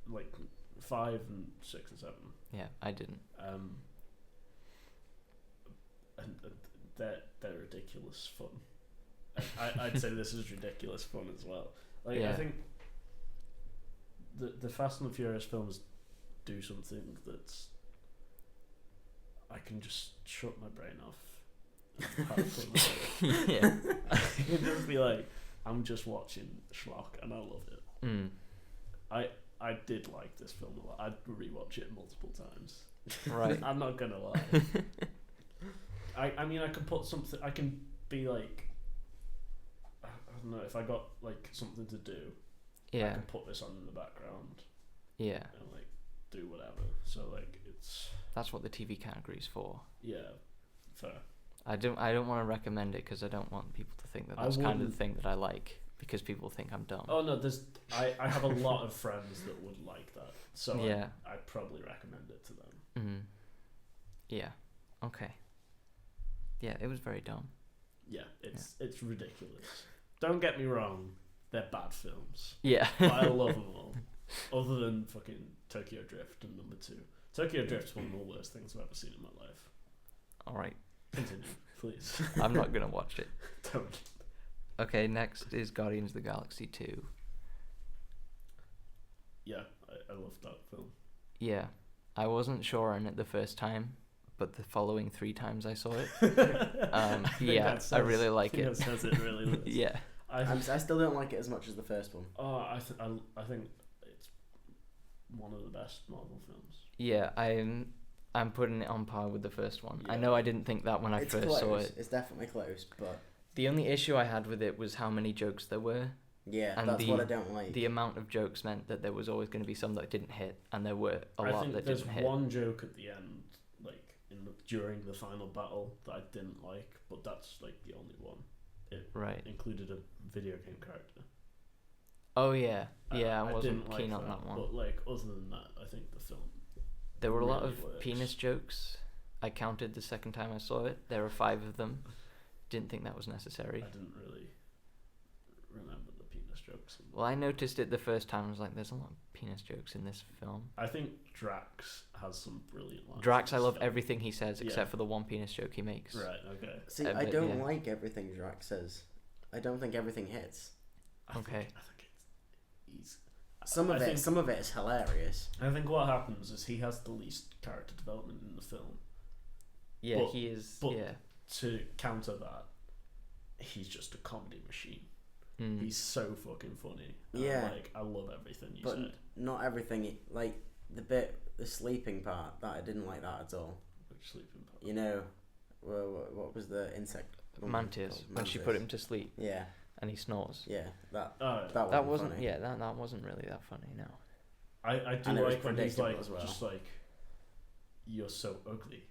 like 5 and 6 and 7. Yeah, I didn't. And they're ridiculous fun. I'd say this is ridiculous fun as well. Like Yeah. I think the Fast and the Furious films do something that's I can just shut my brain off. Have fun with it. Yeah. I can just be like, I'm just watching schlock, and I love it. Mm. I did like this film a lot. I'd rewatch it multiple times. Right. I'm not gonna lie. I mean, I could put something. I can be like, I don't know, if I got like something to do. I Yeah. can put this on in the background Yeah. and like do whatever. So like it's That's what the TV category's for. yeah, fair. I don't want to recommend it because I don't want people to think that I that's kind of the wouldn't- thing that I like, because people think I'm dumb. Oh no, I have a lot of friends that would like that. So Yeah. I'd probably recommend it to them. Mm. Yeah. Okay. Yeah, it was very dumb. Yeah, it's ridiculous. Don't get me wrong, they're bad films. Yeah. But I love them all. Other than fucking Tokyo Drift and number 2. Tokyo Drift's one of the worst things I've ever seen in my life. All right. Continue, please. I'm not gonna watch it. Don't. Okay, next is Guardians of the Galaxy 2. Yeah, I love that film. Yeah. I wasn't sure on it the first time, but the following 3 times I saw it, I think yeah, that I really like think it. That says it really does. Yeah. I still don't like it as much as the first one. I think it's one of the best Marvel films. Yeah, I'm putting it on par with the first one. I Yeah. know I didn't think that when I It's first close. saw it. It's definitely close, but The only issue I had with it was how many jokes there were. yeah, And that's what I don't like. The amount of jokes meant that there was always going to be some that didn't hit, and there were a I lot think that there's didn't hit. one joke at the end, like during the final battle, that I didn't like, but that's like the only one. It Right. included a video game character. Oh yeah, yeah. I wasn't didn't keen like on that one. But like other than that, I think the film. There were a lot really of works. penis jokes. I counted the second time I saw it. There were 5 of them. Didn't think that was necessary. I didn't really remember the penis jokes. Well, I noticed it the first time. I was like, "There's a lot of penis jokes in this film." I think Drax has some brilliant lines. Drax, in I this love film. everything he says Yeah. except for the one penis joke he makes. Right. Okay. See, but I don't yeah. like everything Drax says. I don't think everything hits. Okay. I think he's. Some I of it, think- some of it is hilarious. I think what happens is he has the least character development in the film. Yeah, But- he is. but- Yeah. To counter that, he's just a comedy machine. Mm. He's so fucking funny. And Yeah. I love everything you But said. not everything. Like the sleeping part, that I didn't like that at all. Which sleeping part? You know, what was the insect? one Mantis, called? when she put Mantis. him to sleep Yeah, and he snores. yeah, that Oh, That wasn't. funny. Yeah, that wasn't really that funny. No. I do And it was like when he's predictable like as well. just like, you're so ugly.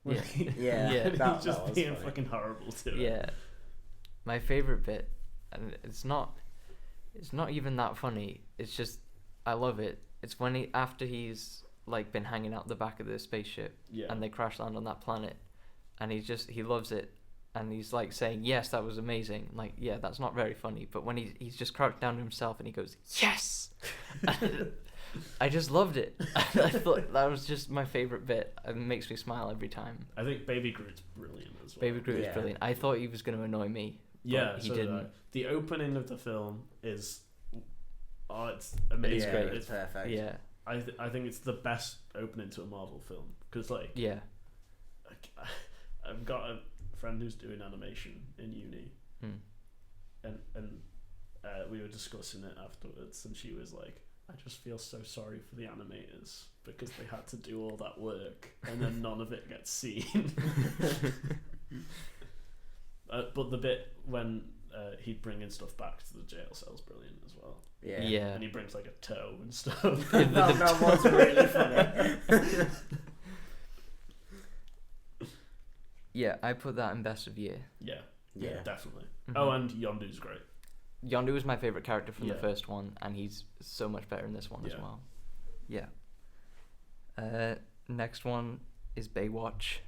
Yeah. Yeah, Yeah. And that he's just was being funny. fucking horrible to it. Yeah. My favorite bit, and it's not even that funny. It's just I love it. It's when after he's like been hanging out the back of the spaceship Yeah. and they crash land on that planet, and he loves it, and he's like saying, "Yes, that was amazing." Like, yeah, that's not very funny, but when he's just crouched down to himself and he goes, "Yes," I just loved it. I thought that was just my favorite bit. It makes me smile every time. I think Baby Groot's brilliant as well. Baby Groot Yeah. is brilliant. I thought he was going to annoy me. Yeah, but he so did didn't. I. The opening of the film is, it's amazing. It's yeah, great. It's perfect. Yeah, I think it's the best opening to a Marvel film because like yeah. I've got a friend who's doing animation in uni, Hmm. and we were discussing it afterwards, and she was like, I just feel so sorry for the animators because they had to do all that work and then none of it gets seen. But the bit when he'd bringing stuff back to the jail cell's brilliant as well. Yeah. And he brings like a toe and stuff. that was really funny. Yeah, I put that in best of year. Yeah, definitely. Mhm. Oh, and Yondu's great. Yondu was my favorite character from the Yeah. first one, and he's so much better in this one as Yeah. well. Yeah. Next one is Baywatch.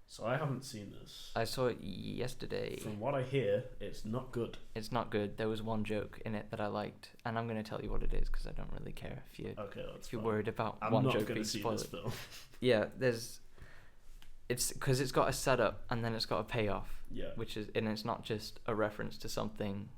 So I haven't seen this. I saw it yesterday. From what I hear, it's not good. It's not good. There was one joke in it that I liked, and I'm going to tell you what it is because I don't really care if you're fine. worried about I'm one not joke going being to see spoiled. this film. Yeah, it's because it's got a setup and then it's got a payoff, Yeah. and it's not just a reference to something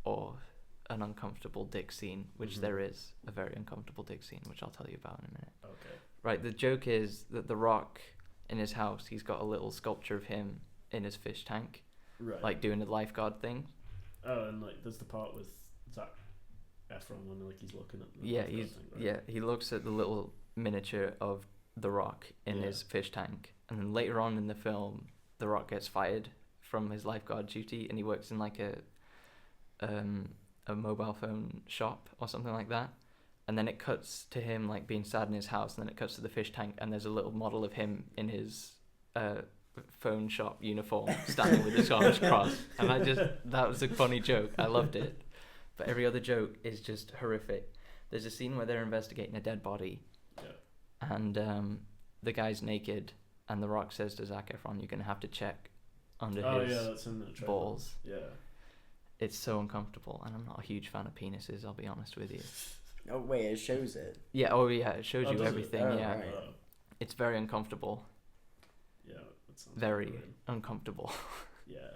or an uncomfortable dick scene, which Mhm. there is a very uncomfortable dick scene, which I'll tell you about in a minute. Okay. Right, the joke is that The Rock in his house, he's got a little sculpture of him in his fish tank, Right. like doing the lifeguard thing. Oh, and like there's the part with Zac Efron when like he's looking at the Yeah, lifeguard thing, right? yeah, he looks at the little miniature of The Rock in Yeah. his fish tank, and then later on in the film, The Rock gets fired from his lifeguard duty, and he works in like a mobile phone shop or something like that. And then it cuts to him like being sad in his house, and then it cuts to the fish tank, and there's a little model of him in his phone shop uniform standing with his arms crossed. And that was a funny joke. I loved it. But every other joke is just horrific. There's a scene where they're investigating a dead body, Yeah. and the guy's naked, and The Rock says to Zac Efron, "You're gonna have to check under his that's in the trailer. balls." Yeah. It's so uncomfortable, and I'm not a huge fan of penises, I'll be honest with you. Oh wait, it shows it. Yeah, it shows Oh, you does it? everything, Oh, yeah. right. It's very uncomfortable. Yeah. That sounds Very brilliant. uncomfortable. Yeah.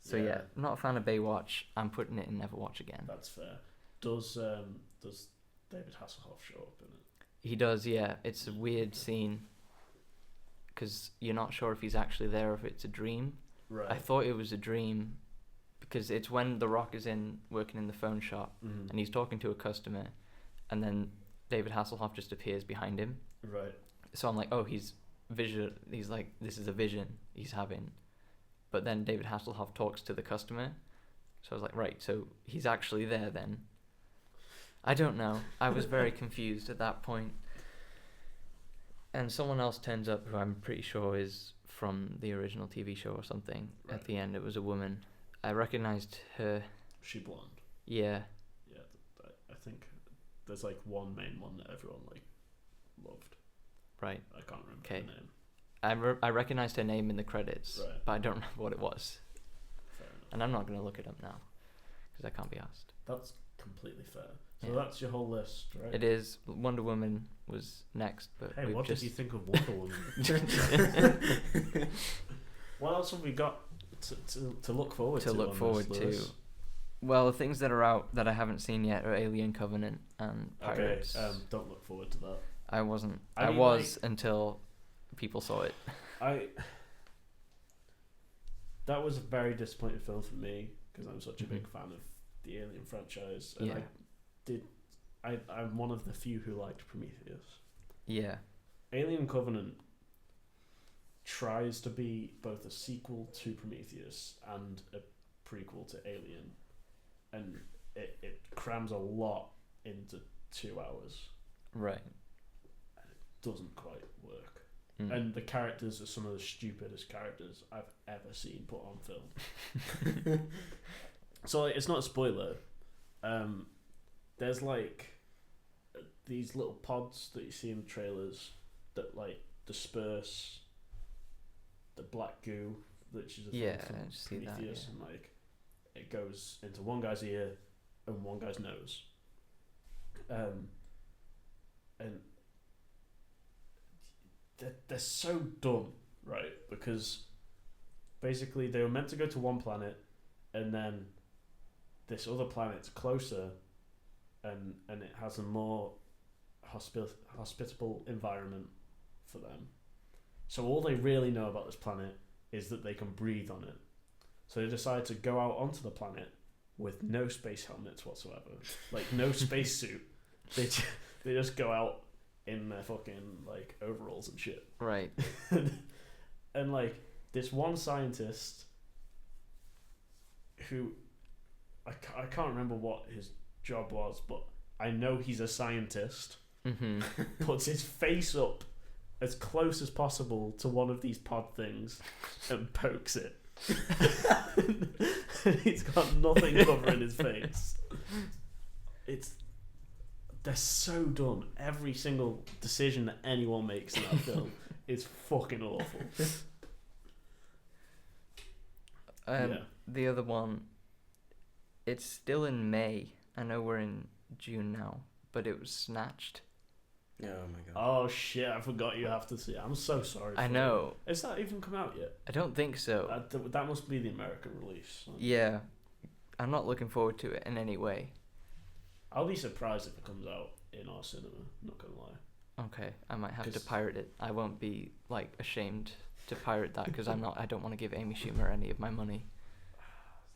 So yeah, not a fan of Baywatch. I'm putting it in Never Watch Again. That's fair. Does David Hasselhoff show up in it? He does, yeah. It's a weird scene because you're not sure if he's actually there or if it's a dream. Right. I thought it was a dream because it's when The Rock is working in the phone shop Mhm. and he's talking to a customer, and then David Hasselhoff just appears behind him. Right. So I'm like, oh, he's like, this is a vision he's having. But then David Hasselhoff talks to the customer. So I was like, right, so he's actually there then. I don't know. I was very confused at that point. And someone else turns up who I'm pretty sure is from the original TV show or something. Right. At the end, it was a woman. I recognized her. She blonde. Yeah. Yeah. I think there's like one main one that everyone like loved. Right. I can't remember Okay. the name. I recognized her name in the credits, Right. but I don't remember what it was. Fair enough. And I'm not going to look it up now because I can't be asked. That's completely fair. So Yeah. that's your whole list, right? It is. Wonder Woman was next, but Hey, we've what just... did you think of Wonder Woman? What else have we got to look forward to? to look on forward this, to? Lewis? Well, the things that are out that I haven't seen yet are Alien Covenant and Okay, Pirates. don't look forward to that. I wasn't. I I mean, was until people saw it. That was a very disappointing film for me because I'm such a big Mhm. fan of the Alien franchise, and Yeah. I'm one of the few who liked Prometheus. Yeah. Alien Covenant tries to be both a sequel to Prometheus and a prequel to Alien, and it crams a lot into 2 hours. Right. Doesn't quite work. Mm. And the characters are some of the stupidest characters I've ever seen put on film. So like, it's not a spoiler. There's like these little pods that you see in the trailers that like disperse the black goo, which is a thing Yeah, from I see that, Prometheus, yeah. and like it goes into one guy's ear and one guy's nose. And they're so dumb, right? Because basically they were meant to go to one planet, and then this other planet's closer, and it has a more hospitable environment for them. So all they really know about this planet is that they can breathe on it. So they decide to go out onto the planet with no space helmets whatsoever, like no space suit. They just go out in their fucking like overalls and shit. Right. And like this one scientist who I can't remember what his job was, but I know he's a scientist. Mm-hmm. Puts his face up as close as possible to one of these pod things and pokes it. And he's got nothing covering his face. They're so dumb. Every single decision that anyone makes in that film is fucking awful. The other one, it's still in May. I know we're in June now, but it was Snatched. Oh my god. Oh shit, I forgot you have to see it. I'm so sorry. I know. Has that even come out yet? I don't think so. That must be the American release. Yeah. I'm not looking forward to it in any way. I'll be surprised if it comes out in our cinema, not gonna lie. Okay, I might have to pirate it. I won't be like ashamed to pirate that because I don't want to give Amy Schumer any of my money.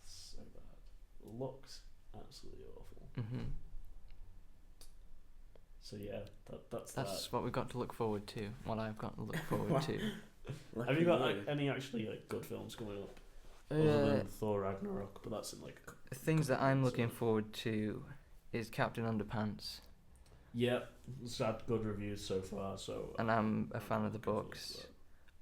So bad. Looks absolutely awful. Mhm. So yeah, that's that. what we've got to look forward to. What I've got to look forward to. Have you got any actually like good films coming up? Other than Thor Ragnarok, but that's in like a couple Things that I'm looking so. forward to is Captain Underpants, Yeah, it's had good reviews so far. So and I'm a fan of the books.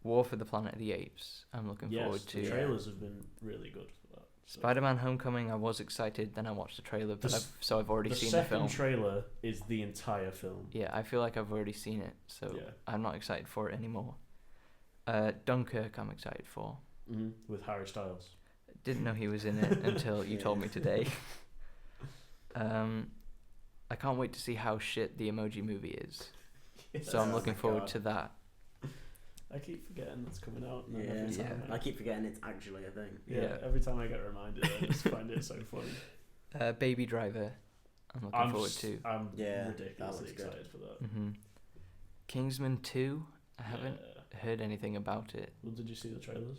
War for the Planet of the Apes. I'm looking forward to. The trailers have been really good for that. So. Spider-Man: Homecoming. I was excited, then I watched the trailer, but I've already seen the film. The second trailer is the entire film. Yeah, I feel like I've already seen it, so Yeah. I'm not excited for it anymore. Dunkirk, I'm excited for. Mm-hmm. With Harry Styles. Didn't know he was in it until you told me today. I can't wait to see how shit the Emoji Movie is. So I'm looking forward to that. I keep forgetting that's coming out. And Yeah, every time I keep forgetting it's actually a thing. Yeah, every time I get reminded, I just find it so funny. Baby Driver, I'm looking forward to. I'm Yeah, ridiculously that looks excited for that. Mm-hmm. Kingsman 2, I haven't heard anything about it. Well, did you see the trailers?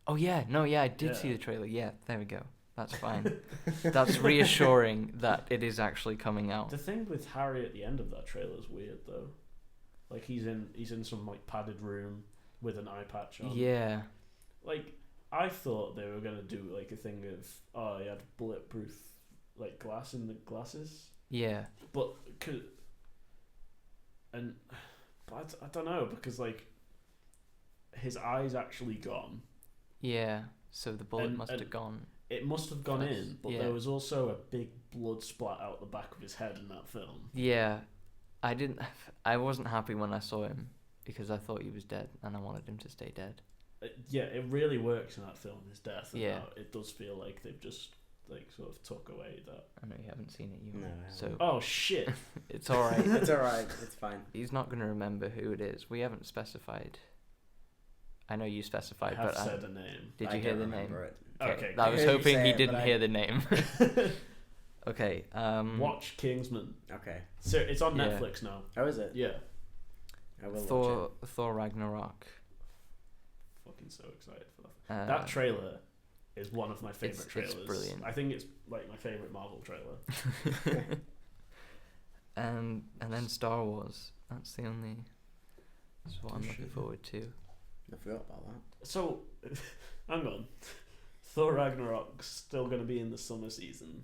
Oh yeah, I did see Yeah. the trailer. Yeah, there we go. That's fine. That's reassuring that it is actually coming out. The thing with Harry at the end of that trailer is weird though. Like he's in some like padded room with an eye patch on. Yeah. Like I thought they were gonna do like a thing of he had bulletproof like glass in the glasses. Yeah. But I don't know because like his eye's actually gone. Yeah. So the bullet must and have gone. It must have gone That's- in, but yeah. there was also a big blood splat out the back of his head in that film. Yeah. I wasn't happy when I saw him because I thought he was dead and I wanted him to stay dead. Yeah, it really works in that film, his death. And Yeah. how it does feel like they've just like sort of took away that. I know you haven't seen it, you. No, I So haven't. Oh shit! it's all right. It's alright, it's fine. He's not going to remember who it is. We haven't specified. I know you I specified, have but said a name. did I you hear don't the name? remember it. Okay, I was I heard you hoping say he it, didn't but hear the name. Okay. Watch Kingsman. Okay. So it's on Yeah. Netflix now. How is it? Yeah. I will watch Thor Ragnarok. Fucking so excited for that. That trailer is one of my favorite it's trailers. brilliant. I think it's like my favorite Marvel trailer. And then Star Wars. That's what I'm looking forward to. it. I forgot about that. So, hang on. Thor Ragnarok's still going to be in the summer season.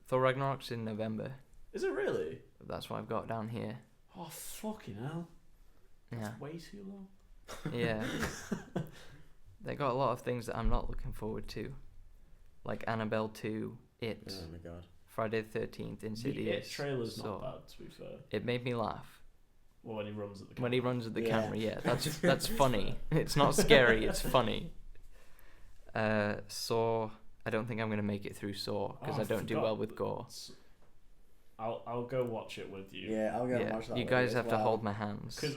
Thor Ragnarok's in November. Is it really? That's what I've got down here. Oh, fucking hell. That's Yeah. way too long. Yeah. They got a lot of things that I'm not looking forward to. Like Annabelle 2, It, Oh my god. Friday the 13th, The Insidious. It trailer's Saw. not bad, to be fair. It made me laugh. Well, when he runs at the camera. When he runs at the Yeah. camera, yeah. That's funny. It's not scary, it's funny. Saw, I don't think I'm going to make it through Saw, because Oh, I don't do forgot well with gore. I'll go watch it with you. Yeah, I'll go and watch that. You with guys as have to well. hold my hands. Because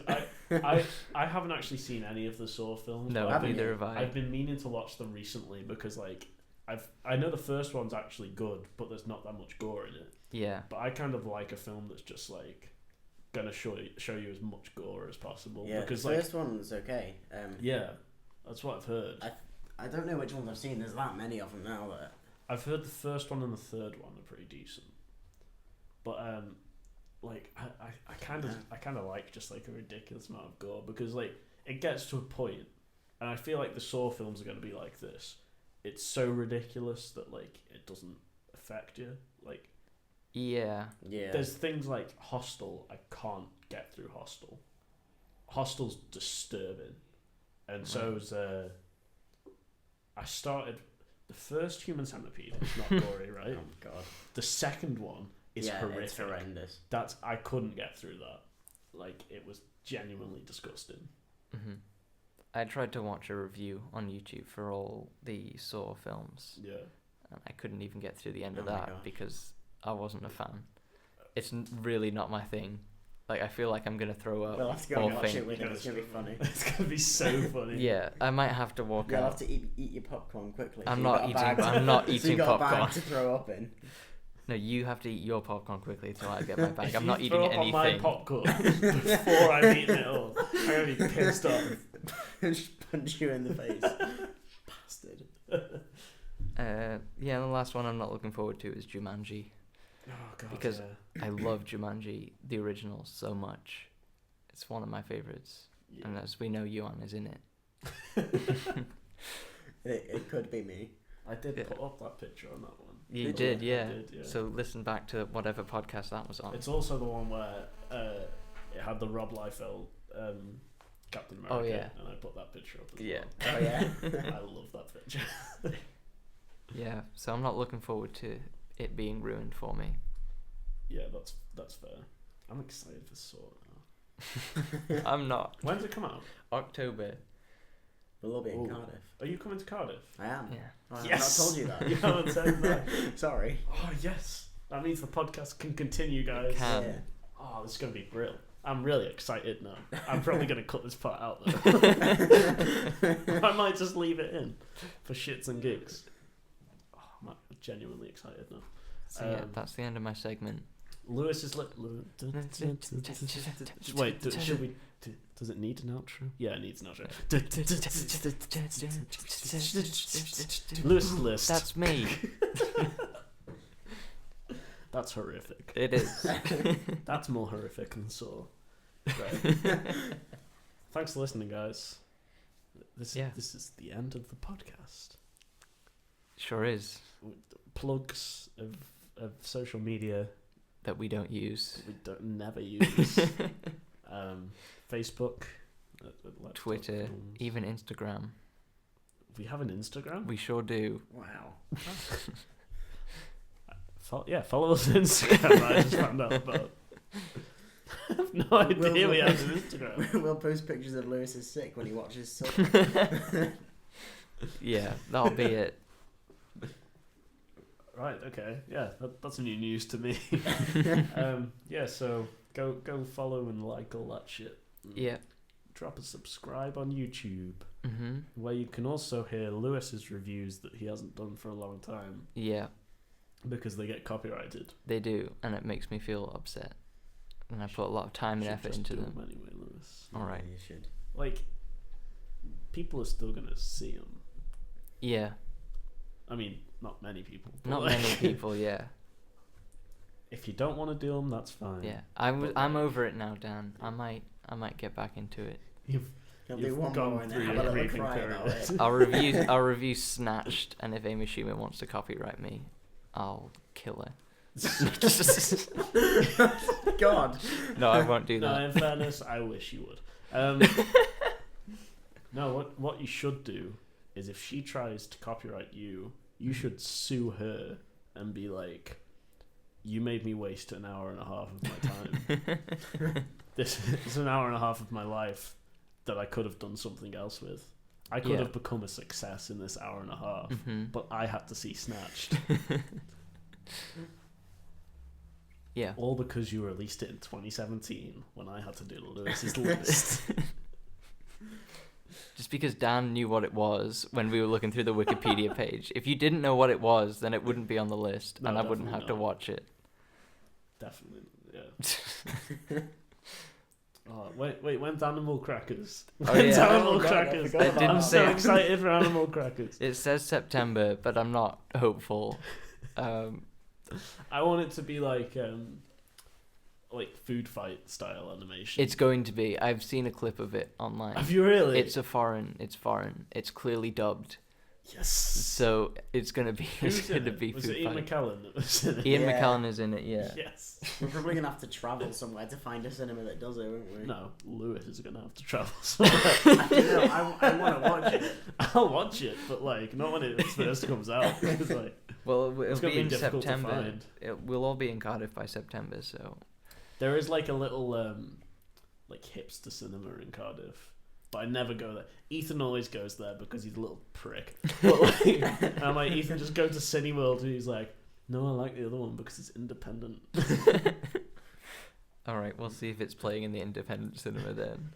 I haven't actually seen any of the Saw films. No, but neither have I. I've been meaning to watch them recently because like I know the first one's actually good, but there's not that much gore in it. Yeah. But I kind of like a film that's just like gonna show you as much gore as possible. Yeah, because the like first one's okay. yeah, that's what I've heard. I don't know which ones I've seen. There's that many of them now that I've heard the first one and the third one are pretty decent, but like I kind of like just like a ridiculous amount of gore, because like it gets to a point, and I feel like the Saw films are going to be like this. It's so ridiculous that like it doesn't affect you. Like Yeah. there's things like Hostel. I can't get through Hostel. Hostel's disturbing, and so's I started the first Human Centipede. It's not gory, right? Oh god. The second one is horrific. It's horrendous. I couldn't get through that. Like, it was genuinely disgusting. Mhm. I tried to watch a review on YouTube for all the Saw films, Yeah. and I couldn't even get through the end of Oh my that gosh. because I wasn't a fan. It's really not my thing. Like, I feel like I'm gonna throw up. We'll have to go or and watch faint. it with him. It's gonna be funny. It's gonna be so funny. Yeah, I might have to walk You'll out. have to eat your popcorn quickly. I'm you've not got a eating- bag to- I'm not so eating you got a popcorn. bag to throw up in. No, you have to eat your popcorn quickly till I get my bag. If I'm you not throw eating up on my anything. popcorn before I've eaten it all, I'm gonna be pissed off. Just punch you in the face. Bastard. Yeah, the last one I'm not looking forward to is Jumanji. Oh god. Because- yeah. I love Jumanji, the original, so much. It's one of my favorites. Yeah. And as we know, Yuan is in it. It could be me. I did Yeah. put up that picture on that one. You Did did, you? yeah. I did, yeah. So listen back to whatever podcast that was on. It's also the one where it had the Rob Liefeld Captain America. Oh, yeah. And I put that picture up as Yeah. Oh yeah. well. I love that picture. Yeah, so I'm not looking forward to it being ruined for me. Yeah, that's fair. I'm excited for Saw now. I'm not. When's it come out? October. We'll all be in Ooh. Cardiff. Are you coming to Cardiff? I am. Yeah. Oh, I've Yes! not told you that. You haven't said that. Sorry. Oh yes. That means the podcast can continue, guys. can. Yeah. Oh, this is gonna be brilliant. I'm really excited now. I'm probably gonna cut this part out though. I might just leave it in for shits and gigs. Oh, I'm genuinely excited now. So yeah, that's the end of my segment. Lewis is wait. Should we? Does it need an outro? Yeah, it needs an outro. Lewis List. That's me. That's horrific. It is. That's more horrific than Saw. Right. Thanks for listening, guys. This is the end of the podcast. Sure is. Plugs of social media That we don't use. we never use. Facebook, Let's Twitter, Talk Films. even Instagram. We have an Instagram. We sure do. Wow. Follow us on Instagram. I just found out about. I have no idea we have an Instagram. We'll post pictures of Lewis is sick when he watches Saw. Yeah, that'll be it. Right. Okay. Yeah. That's new news to me. Yeah. So go follow and like all that shit. Yeah. Drop a subscribe on YouTube, Mhm. where you can also hear Lewis's reviews that he hasn't done for a long time Yeah, because they get copyrighted. they do, and it makes me feel upset. And I put a lot of time and Should effort just into do them. anyway, Lewis. All right. Yeah, you should. Like, people are still gonna see them. Yeah, I mean, not many people. but not like, many people. Yeah, If you don't want to do them, that's fine. yeah. But, I'm over it now, Dan. I might get back into it. You've He'll do You've one gone more and then through have a your little grieving cry about period. it. I'll review Snatched, and if Amy Schumer wants to copyright me, I'll kill her. God. No, I won't do No, that. in fairness, I wish you would. No, what you should do is if she tries to copyright you, you should sue her and be like, you made me waste an hour and a half of my time. This is an hour and a half of my life that I could have done something else with. I could Yeah. have become a success in this hour and a half, Mhm. but I had to see Snatched. Yeah. All because you released it in 2017 when I had to do Lewis's List. Just because Dan knew what it was when we were looking through the Wikipedia page. If you didn't know what it was, then it wouldn't be on the list, No, and I wouldn't have definitely to not. watch it. Definitely, yeah. Oh, Wait, when's Animal Crackers? Oh, When's yeah. Animal Oh, God, I Crackers? forgot about I'm that. so say- excited for Animal Crackers. It says September, but I'm not hopeful. I want it to be like food fight style animation. It's going to be. I've seen a clip of it online. Have you really? It's foreign. It's clearly dubbed. Yes. So it's gonna be. Who's It's in gonna it? be Was food it Ian fight. McKellen that was in it? Ian Yeah. McKellen is in it. Yeah. Yes. We're probably gonna have to travel somewhere to find a cinema that does it, won't we? No, Lewis is gonna have to travel somewhere. I want to watch it. I'll watch it, but not when it first comes out. It's like Well, it'll it's gonna be in difficult September. to find. We'll all be in Cardiff by September. So There is a little hipster cinema in Cardiff, but I never go there. Ethan always goes there because he's a little prick. But I'm like, Ethan, just go to Cineworld, and he's like, no, I like the other one because it's independent. all right, we'll see if it's playing in the independent cinema then.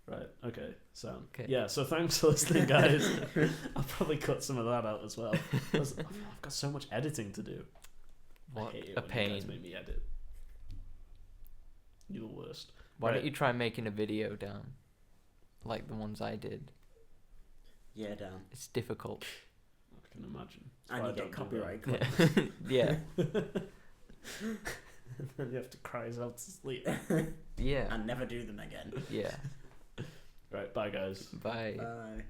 Right. Okay. Sound. Okay. Yeah. So thanks for listening, guys. I'll probably cut some of that out as well. I've got so much editing to do. I What hate it a when you guys pain. make me edit. You're the worst. Why Right. don't you try making a video down, like the ones I did? Yeah, Dan. It's difficult. I can imagine. And Why you I get don't do copyright Yeah. claims. Yeah. And then you have to cry yourself to sleep. Yeah. And never do them again. Yeah. Right. Bye, guys. Bye. Bye.